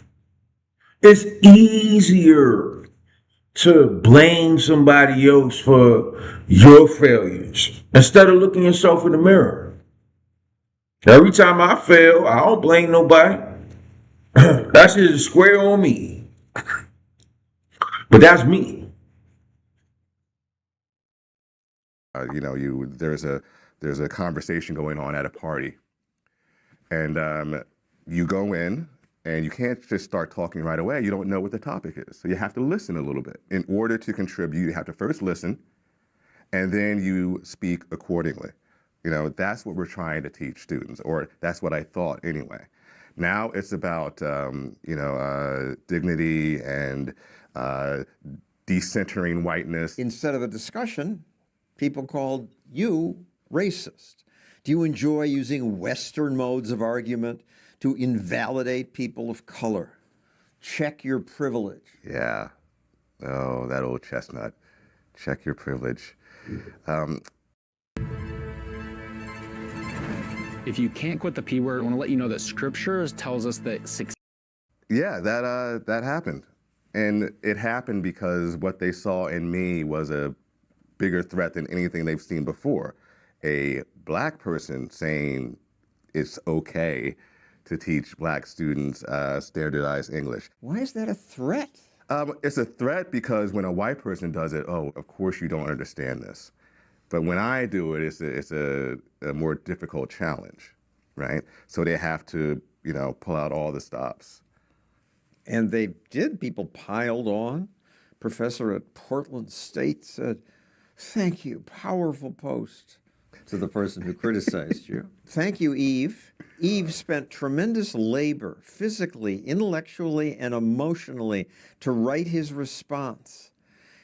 It's easier to blame somebody else for your failures instead of looking yourself in the mirror. Every time I fail, I don't blame nobody. That shit is square on me. But that's me. There's a conversation going on at a party, and you go in, and you can't just start talking right away. You don't know what the topic is, so you have to listen a little bit. In order to contribute, you have to first listen, and then you speak accordingly. That's what we're trying to teach students, or that's what I thought anyway. Now it's about dignity and decentering whiteness. Instead of a discussion, people called you racist. Do you enjoy using Western modes of argument to invalidate people of color? Check your privilege. Yeah. Oh, that old chestnut. Check your privilege. If you can't quit the P word, I want to let you know that Scripture tells us that success. Yeah, that happened. And it happened because what they saw in me was a bigger threat than anything they've seen before. A black person saying it's okay to teach black students standardized English. Why is that a threat? It's a threat because when a white person does it, oh, of course you don't understand this. But when I do it, it's a more difficult challenge, right? So they have to, pull out all the stops. And they did. People piled on. Professor at Portland State said, "Thank you, powerful post," to the person who criticized you. "Thank you, Eve." Eve spent tremendous labor, physically, intellectually, and emotionally, to write his response,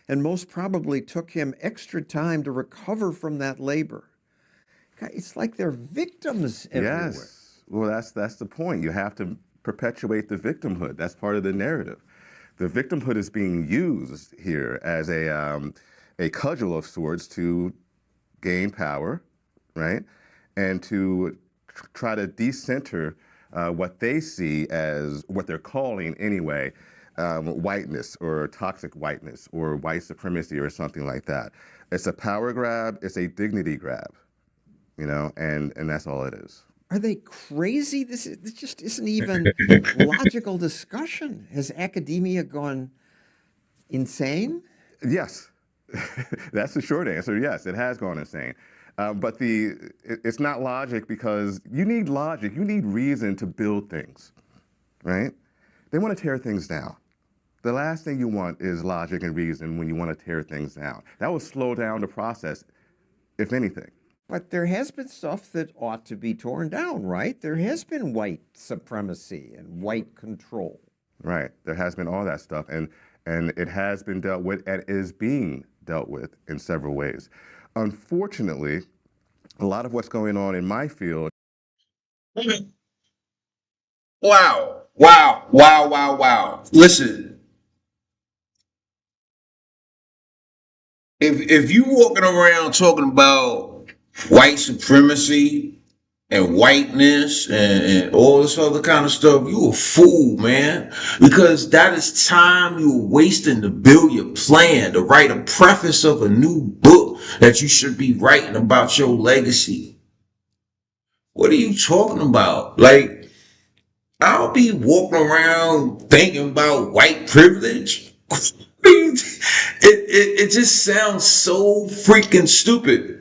and most probably took him extra time to recover from that labor. It's like they're victims everywhere. Yes. Well, that's the point. You have to perpetuate the victimhood. That's part of the narrative. The victimhood is being used here as a cudgel of sorts to gain power, right? And to try to decenter what they see as what they're calling anyway, whiteness or toxic whiteness or white supremacy or something like that. It's a power grab, it's a dignity grab, and that's all it is. Are they crazy? This just isn't even logical discussion. Has academia gone insane? Yes. That's the short answer. Yes, it has gone insane. But it's not logic because you need logic. You need reason to build things, right? They want to tear things down. The last thing you want is logic and reason when you want to tear things down. That will slow down the process, if anything. But there has been stuff that ought to be torn down, right? There has been white supremacy and white control. Right. There has been all that stuff. And it has been dealt with and is being dealt with in several ways. Unfortunately, a lot of what's going on in my field. Wow. Listen, if you walking around talking about white supremacy and whiteness and all this other kind of stuff, you a fool, man. Because that is time you're wasting to build your plan, to write a preface of a new book that you should be writing about your legacy. What are you talking about? Like, I'll be walking around thinking about white privilege. It just sounds so freaking stupid.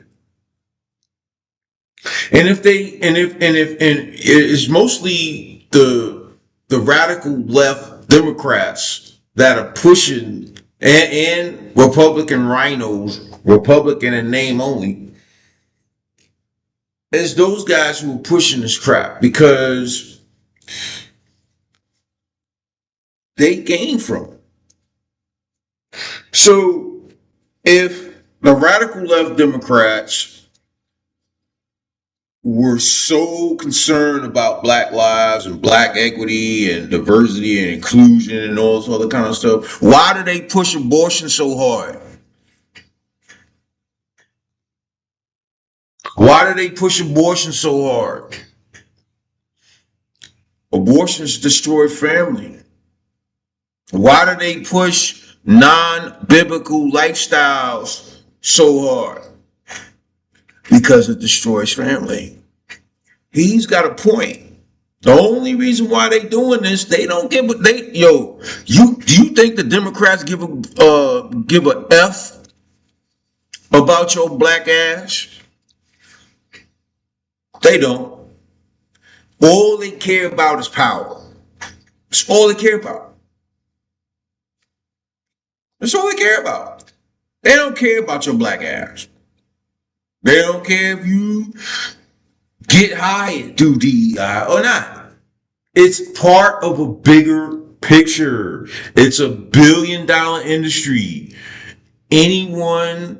And if it's mostly the radical left Democrats that are pushing and Republican rhinos, Republican in name only, it's those guys who are pushing this crap because they gain from it. So if the radical left Democrats were so concerned about black lives and black equity and diversity and inclusion and all this other kind of stuff, why do they push abortion so hard? Why do they push abortion so hard? Abortions destroy family. Why do they push non-biblical lifestyles so hard? Because it destroys family. He's got a point. The only reason why they doing this, they don't give a do you think the Democrats give a F about your black ass? They don't. All they care about is power. That's all they care about. That's all they care about. They don't care about your black ass. They don't care if you get hired through DEI or not. It's part of a bigger picture. It's a billion-dollar industry. Anyone,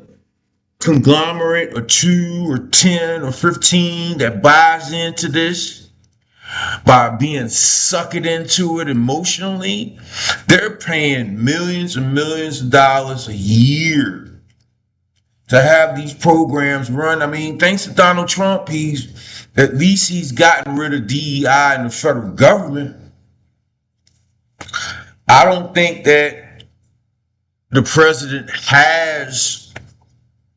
conglomerate or 2 or 10 or 15 that buys into this by being sucked into it emotionally, they're paying millions and millions of dollars a year to have these programs run. I mean, thanks to Donald Trump, at least he's gotten rid of DEI in the federal government. I don't think that the president has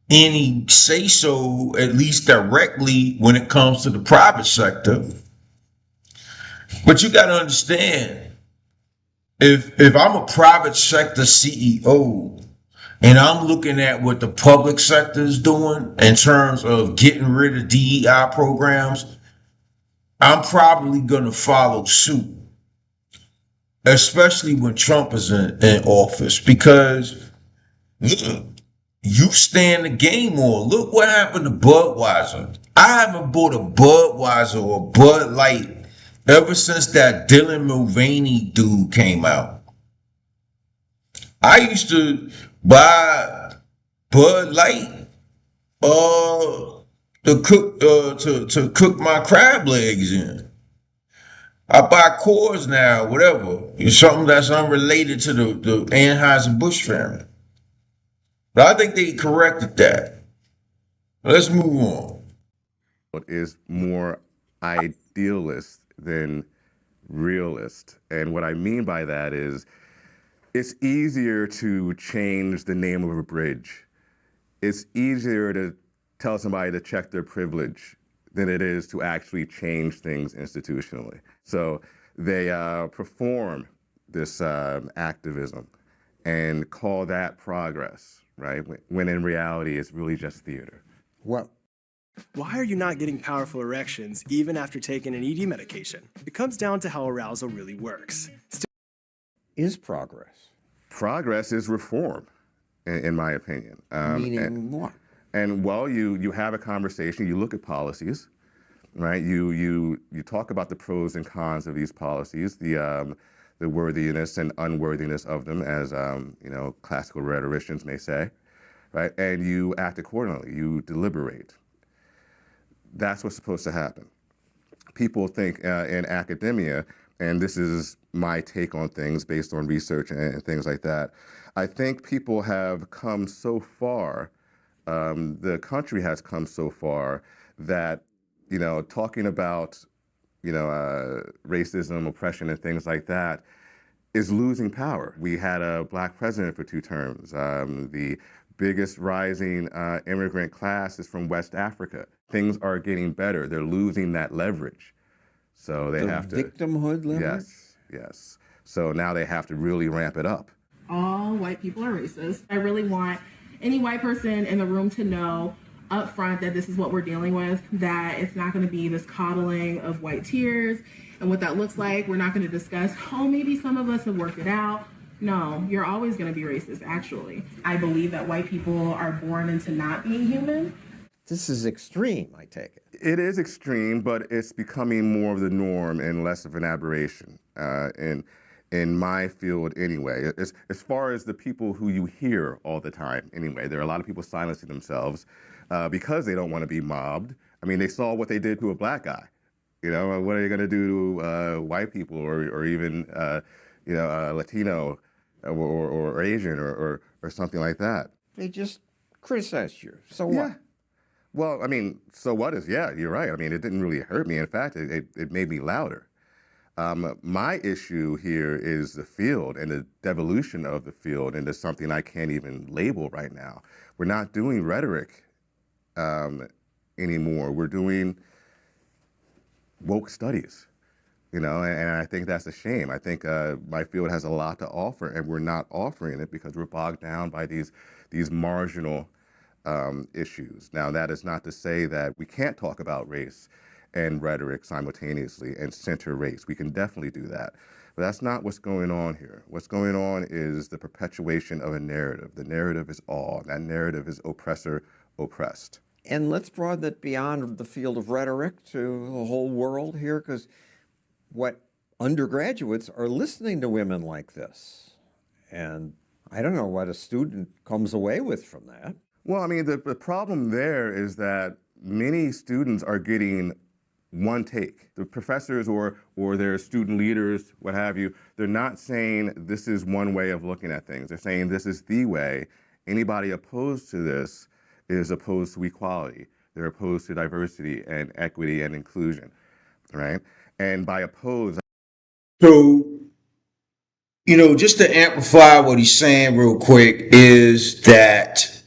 any say so, at least directly, when it comes to the private sector. But you got to understand, if I'm a private sector CEO and I'm looking at what the public sector is doing in terms of getting rid of DEI programs, I'm probably going to follow suit, especially when Trump is in office, because look, you stand the game on. Look what happened to Budweiser. I haven't bought a Budweiser or Bud Light ever since that Dylan Mulvaney dude came out. I used to buy Bud Light to cook my crab legs in. I buy Coors now, whatever. It's something that's unrelated to the Anheuser-Busch family. But I think they corrected that. Let's move on. It is more idealist than realist. And what I mean by that is it's easier to change the name of a bridge. It's easier to tell somebody to check their privilege than it is to actually change things institutionally. So they perform this activism and call that progress, right? When in reality, it's really just theater. Well, why are you not getting powerful erections even after taking an ED medication? It comes down to how arousal really works. Is progress? Progress is reform, in my opinion. Meaning what? And well, you have a conversation, you look at policies, right? You talk about the pros and cons of these policies, the worthiness and unworthiness of them, as classical rhetoricians may say, right? And you act accordingly. You deliberate. That's what's supposed to happen. People think in academia, and this is my take on things based on research and things like that. I think people have come so far. The country has come so far that, talking about, racism, oppression, and things like that is losing power. We had a black president for 2 terms. The biggest rising immigrant class is from West Africa. Things are getting better. They're losing that leverage. So they have to. Victimhood leverage? Yes. So now they have to really ramp it up. All white people are racist. I really want any white person in the room to know up front that this is what we're dealing with, that it's not going to be this coddling of white tears and what that looks like. We're not going to discuss, maybe some of us have worked it out. No, you're always going to be racist, actually. I believe that white people are born into not being human. This is extreme, I take it. It is extreme, but it's becoming more of the norm and less of an aberration. In my field anyway. As far as the people who you hear all the time anyway, there are a lot of people silencing themselves because they don't want to be mobbed. I mean, they saw what they did to a black guy. What are you going to do to white people or even, Latino or Asian or something like that? They just criticized you. So what? Yeah. Well, I mean, so what is, you're right. I mean, it didn't really hurt me. In fact, it made me louder. My issue here is the field and the devolution of the field into something I can't even label right now. We're not doing rhetoric anymore. We're doing woke studies, and I think that's a shame. I think my field has a lot to offer, and we're not offering it because we're bogged down by these marginal issues. Now, that is not to say that we can't talk about race and rhetoric simultaneously and center race. We can definitely do that. But that's not what's going on here. What's going on is the perpetuation of a narrative. The narrative is all. That narrative is oppressor, oppressed. And let's broaden it beyond the field of rhetoric to the whole world here, because what undergraduates are listening to women like this. And I don't know what a student comes away with from that. Well, I mean, the problem there is that many students are getting one take. The professors or their student leaders, what have you, they're not saying this is one way of looking at things. They're saying this is the way. Anybody opposed to this is opposed to equality. They're opposed to diversity and equity and inclusion, right? And by opposed... So, just to amplify what he's saying real quick is that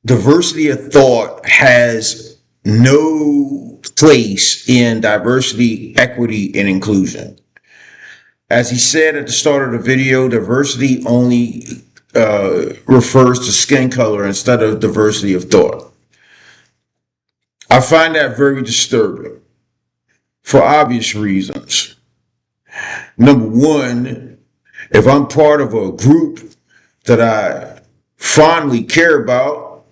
diversity of thought has no place in diversity, equity, and inclusion. As he said at the start of the video, diversity only refers to skin color instead of diversity of thought. I find that very disturbing for obvious reasons. Number one, if I'm part of a group that I fondly care about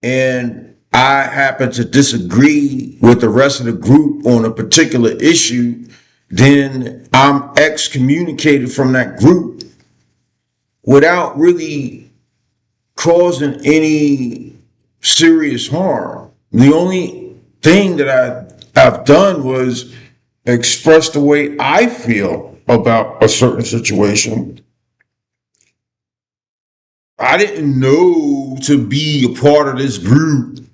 and I happen to disagree with the rest of the group on a particular issue, then I'm excommunicated from that group without really causing any serious harm. The only thing that I've done was express the way I feel about a certain situation. I didn't know to be a part of this group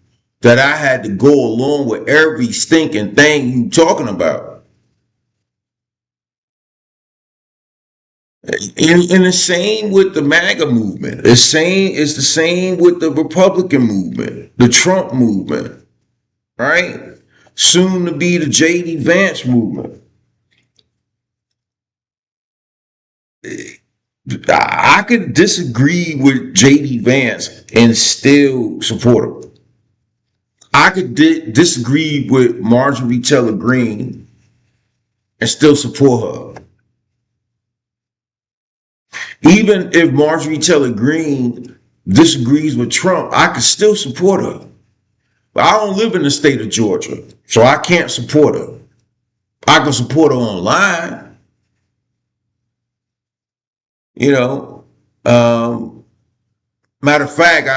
that I had to go along with every stinking thing you talking about. And the same with the MAGA movement. It's the same with the Republican movement, the Trump movement, right? Soon to be the J.D. Vance movement. I could disagree with J.D. Vance and still support him. I could disagree with Marjorie Taylor Greene and still support her. Even if Marjorie Taylor Greene disagrees with Trump, I could still support her. But I don't live in the state of Georgia, so I can't support her. I can support her online. Matter of fact,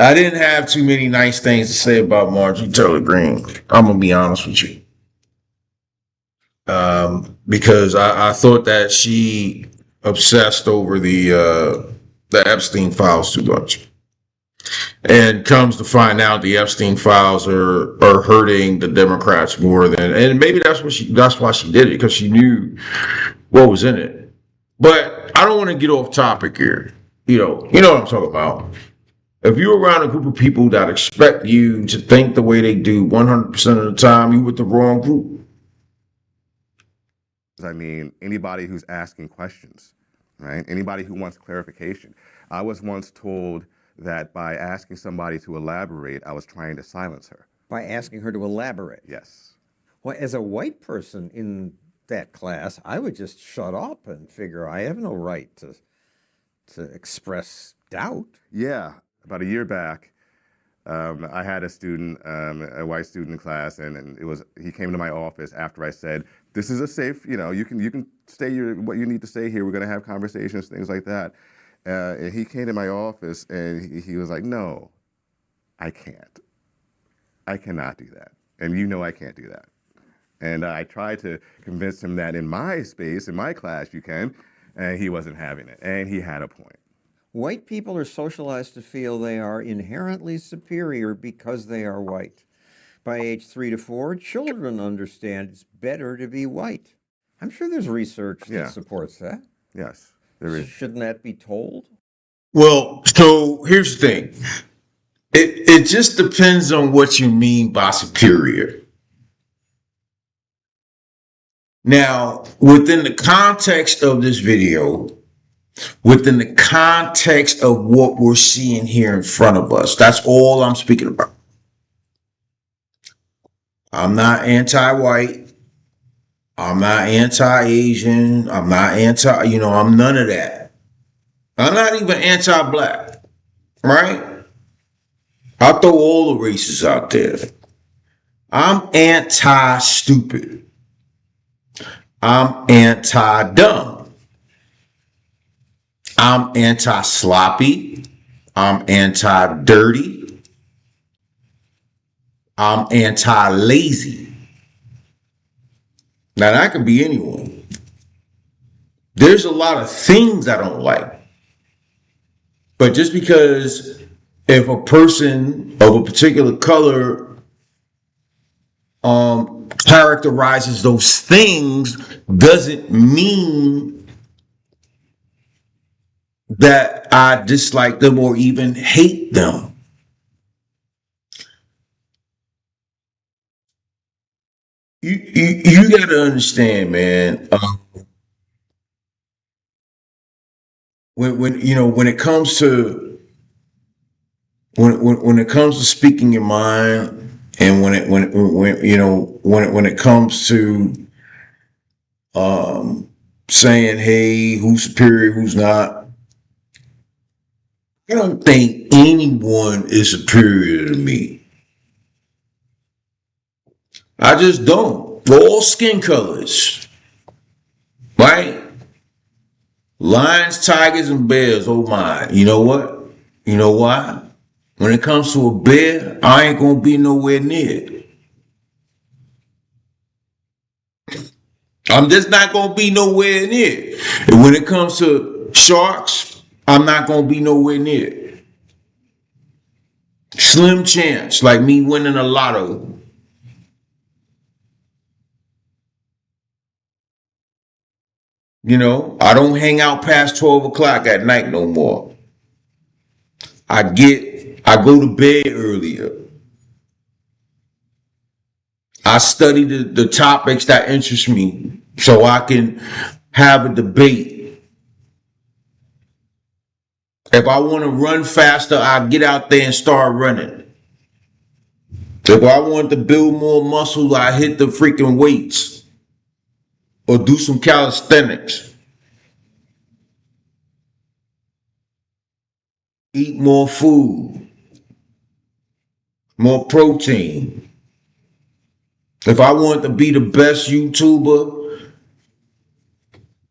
I didn't have too many nice things to say about Marjorie Taylor Greene. I'm gonna be honest with you, because I thought that she obsessed over the Epstein files too much, and comes to find out the Epstein files are hurting the Democrats more than, and maybe that's why she did it, because she knew what was in it. But I don't want to get off topic here. You know what I'm talking about. If you're around a group of people that expect you to think the way they do 100% of the time, you're with the wrong group. I mean, anybody who's asking questions, right? Anybody who wants clarification. I was once told that by asking somebody to elaborate, I was trying to silence her. By asking her to elaborate? Yes. Well, as a white person in that class, I would just shut up and figure I have no right to express doubt. Yeah. About a year back, I had a student, a white student in class, and he came to my office after I said, "This is a safe, you can say what you need to say here. We're going to have conversations, things like that." And he came to my office and he was like, "No, I can't. I cannot do that. And I can't do that." And I tried to convince him that in my space, in my class, you can, and he wasn't having it. And he had a point. White people are socialized to feel they are inherently superior because they are white. By age 3 to 4, children understand it's better to be white. I'm sure there's research that supports that. Yes, there is. Shouldn't that be told? Well, so here's the thing. It just depends on what you mean by superior. Now, within the context of this video, within the context of what we're seeing here in front of us, that's all I'm speaking about. I'm not anti-white. I'm not anti-Asian. I'm not I'm none of that. I'm not even anti-black, right? I throw all the races out there. I'm anti-stupid. I'm anti-dumb. I'm anti-sloppy. I'm anti-dirty. I'm anti-lazy. Now, that could be anyone. There's a lot of things I don't like. But just because if a person of a particular color characterizes those things doesn't mean that I dislike them or even hate them. You got to understand, man. When it comes to when it comes to speaking your mind, and when it comes to saying, hey, who's superior, who's not, I don't think anyone is superior to me. I just don't. For all skin colors, right? Lions, tigers, and bears. Oh my! You know what? You know why? When it comes to a bear, I ain't gonna be nowhere near it. I'm just not gonna be nowhere near it. And when it comes to sharks, I'm not gonna be nowhere near it. Slim chance, like me winning a lotto. I don't hang out past 12 o'clock at night no more. I go to bed earlier. I study the topics that interest me so I can have a debate. If I want to run faster, I get out there and start running. If I want to build more muscle, I hit the freaking weights or do some calisthenics. Eat more food, more protein. If I want to be the best YouTuber,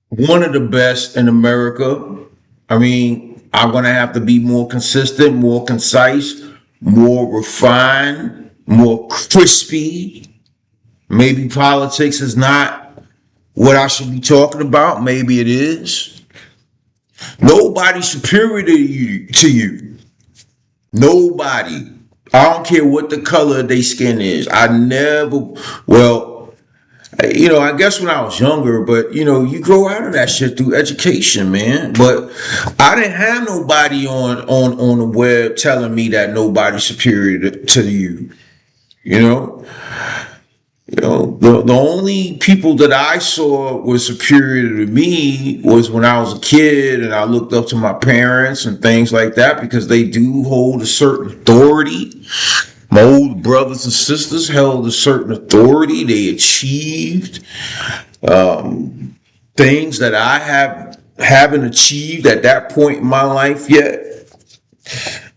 one of the best in America, I'm going to have to be more consistent, more concise, more refined, more crispy. Maybe politics is not what I should be talking about. Maybe it is. Nobody's superior to you. Nobody. I don't care what the color of their skin is. I guess when I was younger, but you grow out of that shit through education, man. But I didn't have nobody on the web telling me that nobody's superior to you. The only people that I saw were superior to me was when I was a kid and I looked up to my parents and things like that because they do hold a certain authority. My older brothers and sisters held a certain authority. They achieved things that I haven't achieved at that point in my life yet.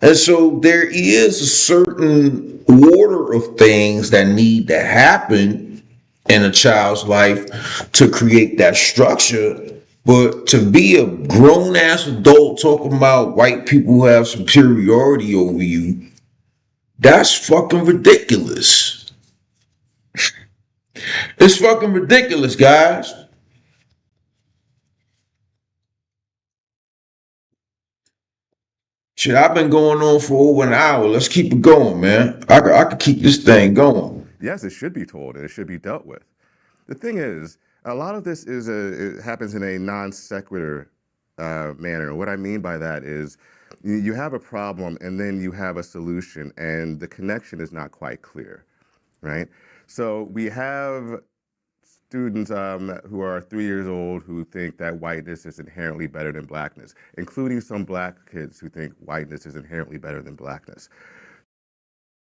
And so there is a certain order of things that need to happen in a child's life to create that structure. But to be a grown ass adult talking about white people who have superiority over you, that's fucking ridiculous. It's fucking ridiculous, guys. Shit, I've been going on for over an hour. Let's keep it going, man. I could keep this thing going. Yes, it should be told and it should be dealt with. The thing is, a lot of this it happens in a non sequitur manner. What I mean by that is you have a problem and then you have a solution and the connection is not quite clear, right? So we have students who are 3 years old who think that whiteness is inherently better than blackness, including some black kids who think whiteness is inherently better than blackness.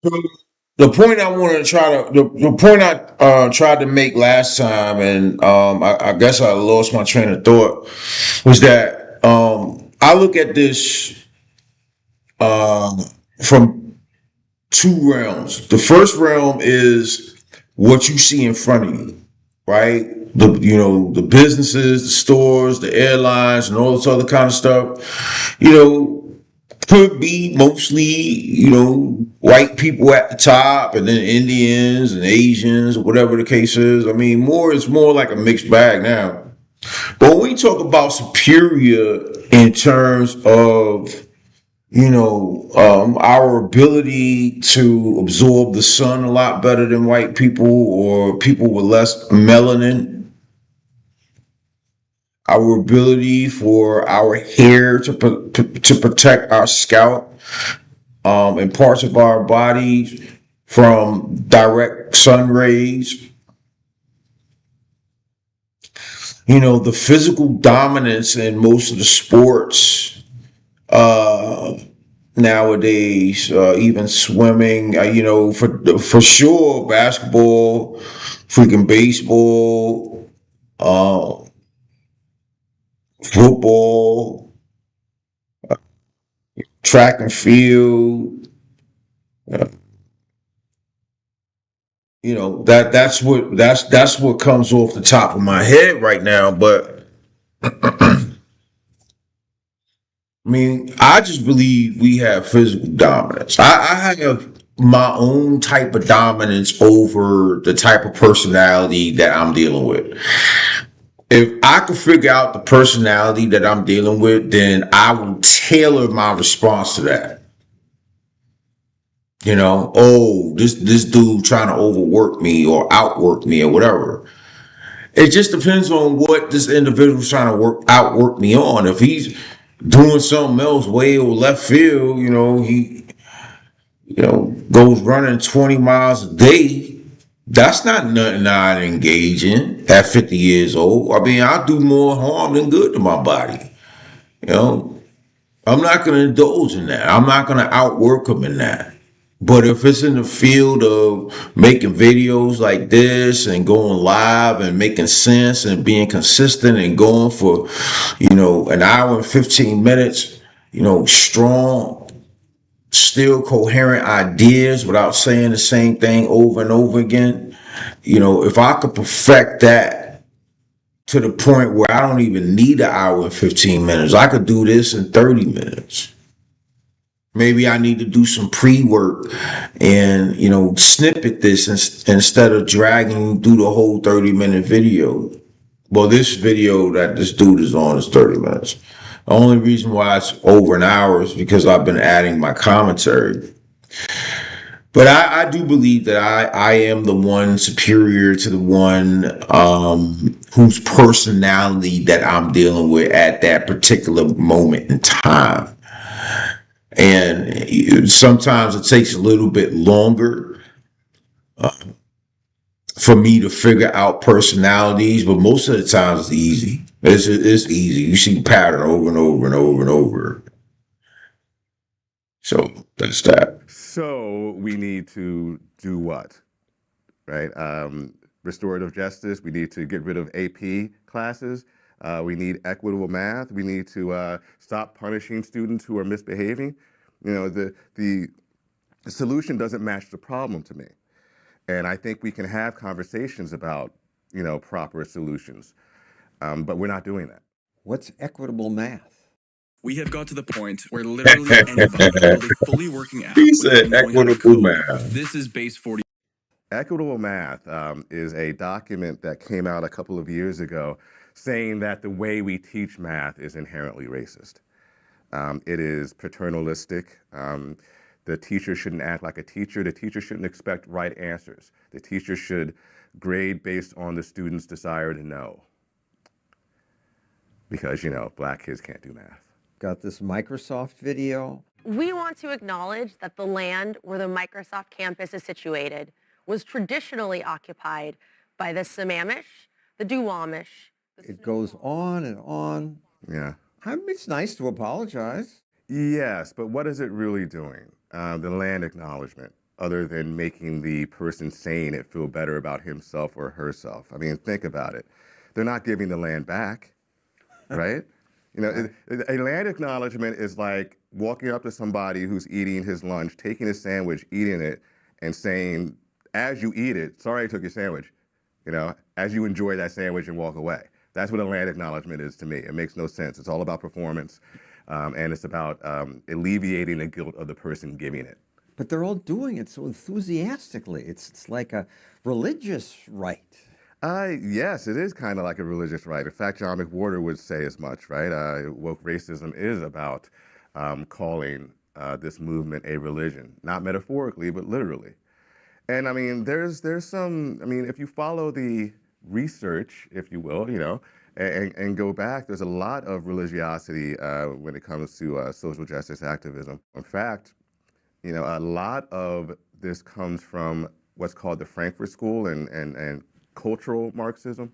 The point I want to the point I tried to make last time, and I guess I lost my train of thought, was that I look at this from two realms. The first realm is what you see in front of you, right? The businesses, the stores, the airlines, and all this other kind of stuff. Could be mostly, white people at the top, and then Indians and Asians, or whatever the case is. I mean, it's more like a mixed bag now. But when we talk about superior in terms of, our ability to absorb the sun a lot better than white people or people with less melanin, our ability for our hair to protect our scalp, and parts of our bodies from direct sun rays. The physical dominance in most of the sports nowadays, even swimming, for sure, basketball, freaking baseball, football, track and field. That's what comes off the top of my head right now. But I mean, I just believe we have physical dominance. I have my own type of dominance over the type of personality that I'm dealing with. If I could figure out the personality that I'm dealing with, then I will tailor my response to that. This dude trying to overwork me or outwork me or whatever. It just depends on what this individual's trying to outwork me on. If he's doing something else way over left field, he goes running 20 miles a day. That's not nothing I engage in at 50 years old. I mean, I do more harm than good to my body. I'm not going to indulge in that. I'm not going to outwork him in that. But if it's in the field of making videos like this and going live and making sense and being consistent and going for, an hour and 15 minutes, strong, still coherent ideas without saying the same thing over and over again. If I could perfect that to the point where I don't even need an hour and 15 minutes, I could do this in 30 minutes. Maybe I need to do some pre-work and, snippet this instead of dragging through the whole 30-minute video. Well, this video that this dude is on is 30 minutes. The only reason why it's over an hour is because I've been adding my commentary. But I do believe that I am the one superior to the one whose personality that I'm dealing with at that particular moment in time. And sometimes it takes a little bit longer for me to figure out personalities, but most of the time it's easy. It's easy. You see pattern over and over and over and over. So that's that. So we need to do what, right? Restorative justice. We need to get rid of AP classes. We need equitable math. We need to stop punishing students who are misbehaving. The solution doesn't match the problem to me. And I think we can have conversations about, proper solutions, but we're not doing that. What's equitable math? We have got to the point where literally anybody can build a fully working app. He said equitable math. This is Base 40. Equitable math is a document that came out a couple of years ago saying that the way we teach math is inherently racist. It is paternalistic. The teacher shouldn't act like a teacher. The teacher shouldn't expect right answers. The teacher should grade based on the student's desire to know. Because, black kids can't do math. Got this Microsoft video. We want to acknowledge that the land where the Microsoft campus is situated was traditionally occupied by the Sammamish, the Duwamish. It goes on and on. Yeah. It's nice to apologize. Yes, but what is it really doing? The land acknowledgement, other than making the person saying it feel better about himself or herself. I mean, think about it. They're not giving the land back, right? A land acknowledgement is like walking up to somebody who's eating his lunch, taking his sandwich, eating it, and saying, as you eat it, sorry I took your sandwich, as you enjoy that sandwich and walk away. That's what a land acknowledgement is to me. It makes no sense. It's all about performance, and it's about alleviating the guilt of the person giving it. But they're all doing it so enthusiastically. It's like a religious rite. Yes, it is kind of like a religious rite. In fact, John McWhorter would say as much, right? Woke racism is about calling this movement a religion, not metaphorically, but literally. And I mean, there's some, I mean, if you follow the research, if you will, and go back, there's a lot of religiosity when it comes to social justice activism. In fact, a lot of this comes from what's called the Frankfurt School and cultural Marxism,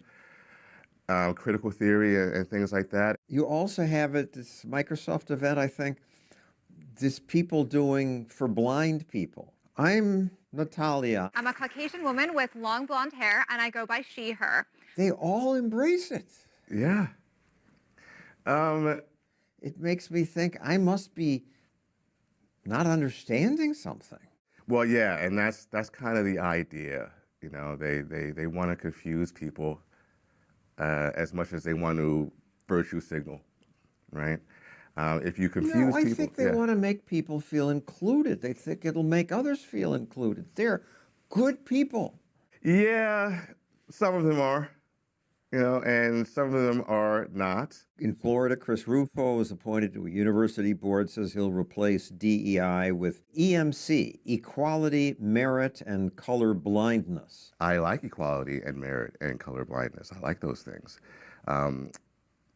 critical theory, and things like that. You also have at this Microsoft event, I think, this people doing for blind people. I'm Natalia. I'm a Caucasian woman with long blonde hair, and I go by she, her. They all embrace it. Yeah. It makes me think I must be not understanding something. Well, yeah, and that's kind of the idea. They want to confuse people as much as they want to virtue signal, right? If you confuse people... I think they want to make people feel included. They think it'll make others feel included. They're good people. Yeah, some of them are, and some of them are not. In Florida, Chris Rufo was appointed to a university board, says he'll replace DEI with EMC, equality, merit, and color blindness. I like equality and merit and color blindness. I like those things.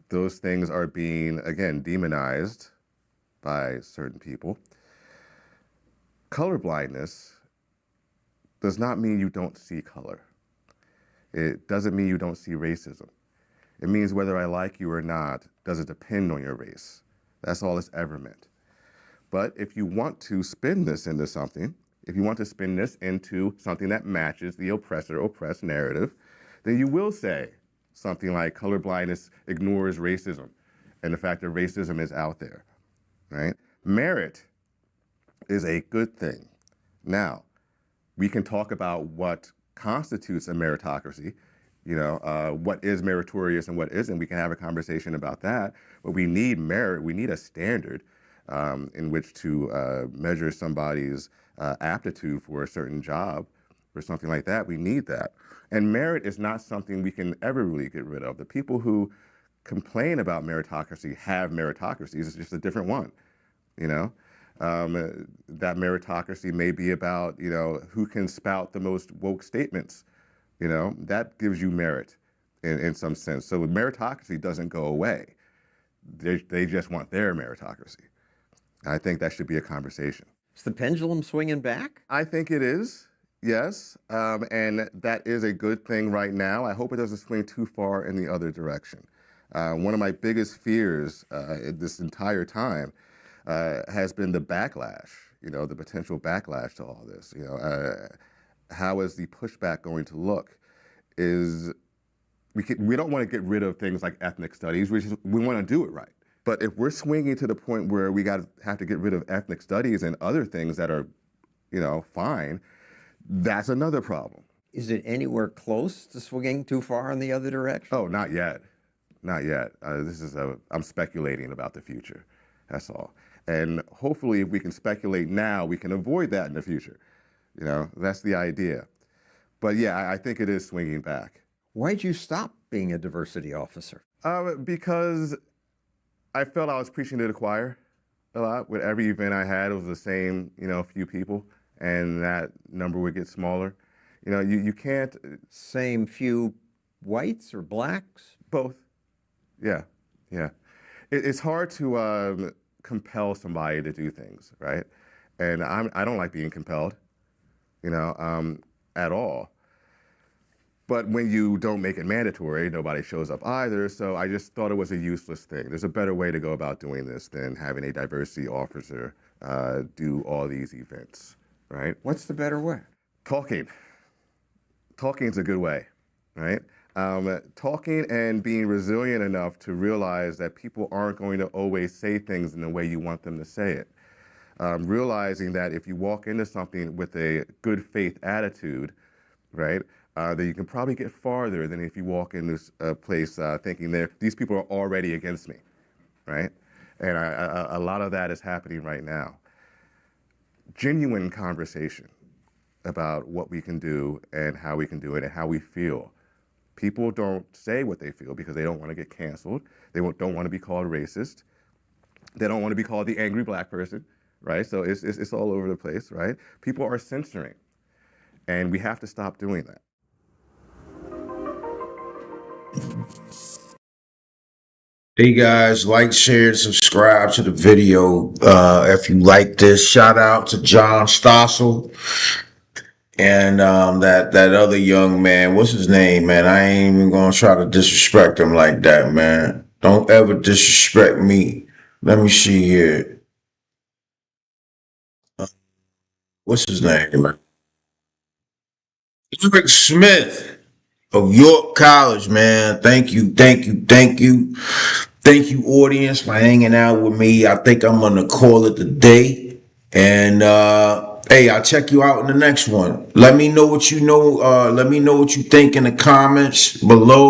Those things are being, again, demonized by certain people. Color blindness does not mean you don't see color. It doesn't mean you don't see racism. It means whether I like you or not doesn't depend on your race. That's all it's ever meant. But if you want to spin this into something, if you want to spin this into something that matches the oppressor-oppressed narrative, then you will say something like colorblindness ignores racism and the fact that racism is out there, right? Merit is a good thing. Now, we can talk about what constitutes a meritocracy, what is meritorious and what isn't. We can have a conversation about that, but we need merit. We need a standard in which to measure somebody's aptitude for a certain job or something like that. We need that. And merit is not something we can ever really get rid of. The people who complain about meritocracy have meritocracies. It's just a different one, that meritocracy may be about, who can spout the most woke statements. That gives you merit in some sense. So meritocracy doesn't go away. They just want their meritocracy. I think that should be a conversation. Is the pendulum swinging back? I think it is, yes. And that is a good thing right now. I hope it doesn't swing too far in the other direction. One of my biggest fears this entire time has been the backlash, the potential backlash to all this. How is the pushback going to look? We don't want to get rid of things like ethnic studies. We want to do it right. But if we're swinging to the point where we have to get rid of ethnic studies and other things that are, fine, that's another problem. Is it anywhere close to swinging too far in the other direction? Oh, not yet. Not yet. I'm speculating about the future. That's all. And hopefully, if we can speculate now, we can avoid that in the future. That's the idea. But yeah, I think it is swinging back. Why'd you stop being a diversity officer? Because I felt I was preaching to the choir a lot. With every event I had, it was the same, few people, and that number would get smaller. You can't... Same few whites or blacks? Both. Yeah. It's hard to compel somebody to do things, right? And I don't like being compelled, at all. But when you don't make it mandatory, nobody shows up either. So I just thought it was a useless thing. There's a better way to go about doing this than having a diversity officer do all these events, right? What's the better way? Talking. Talking's a good way, right? Talking and being resilient enough to realize that people aren't going to always say things in the way you want them to say it. Realizing that if you walk into something with a good faith attitude, right, that you can probably get farther than if you walk into a place thinking these people are already against me, right? And a lot of that is happening right now. Genuine conversation about what we can do and how we can do it and how we feel. People don't say what they feel because they don't want to get canceled. They don't want to be called racist. They don't want to be called the angry black person, right? So it's all over the place, right? People are censoring, and we have to stop doing that. Hey guys, like, share, subscribe to the video if you like this. Shout out to John Stossel and that other young man. What's his name, man? I ain't even gonna try to disrespect him like that, man. Don't ever disrespect me. Let me see here. What's his name, man? Eric Smith of York College, man. Thank you, thank you, thank you. Thank you, audience, for hanging out with me. I think I'm gonna call it the day. And hey, I'll check you out in the next one. Let me know what you know. Let me know what you think in the comments below.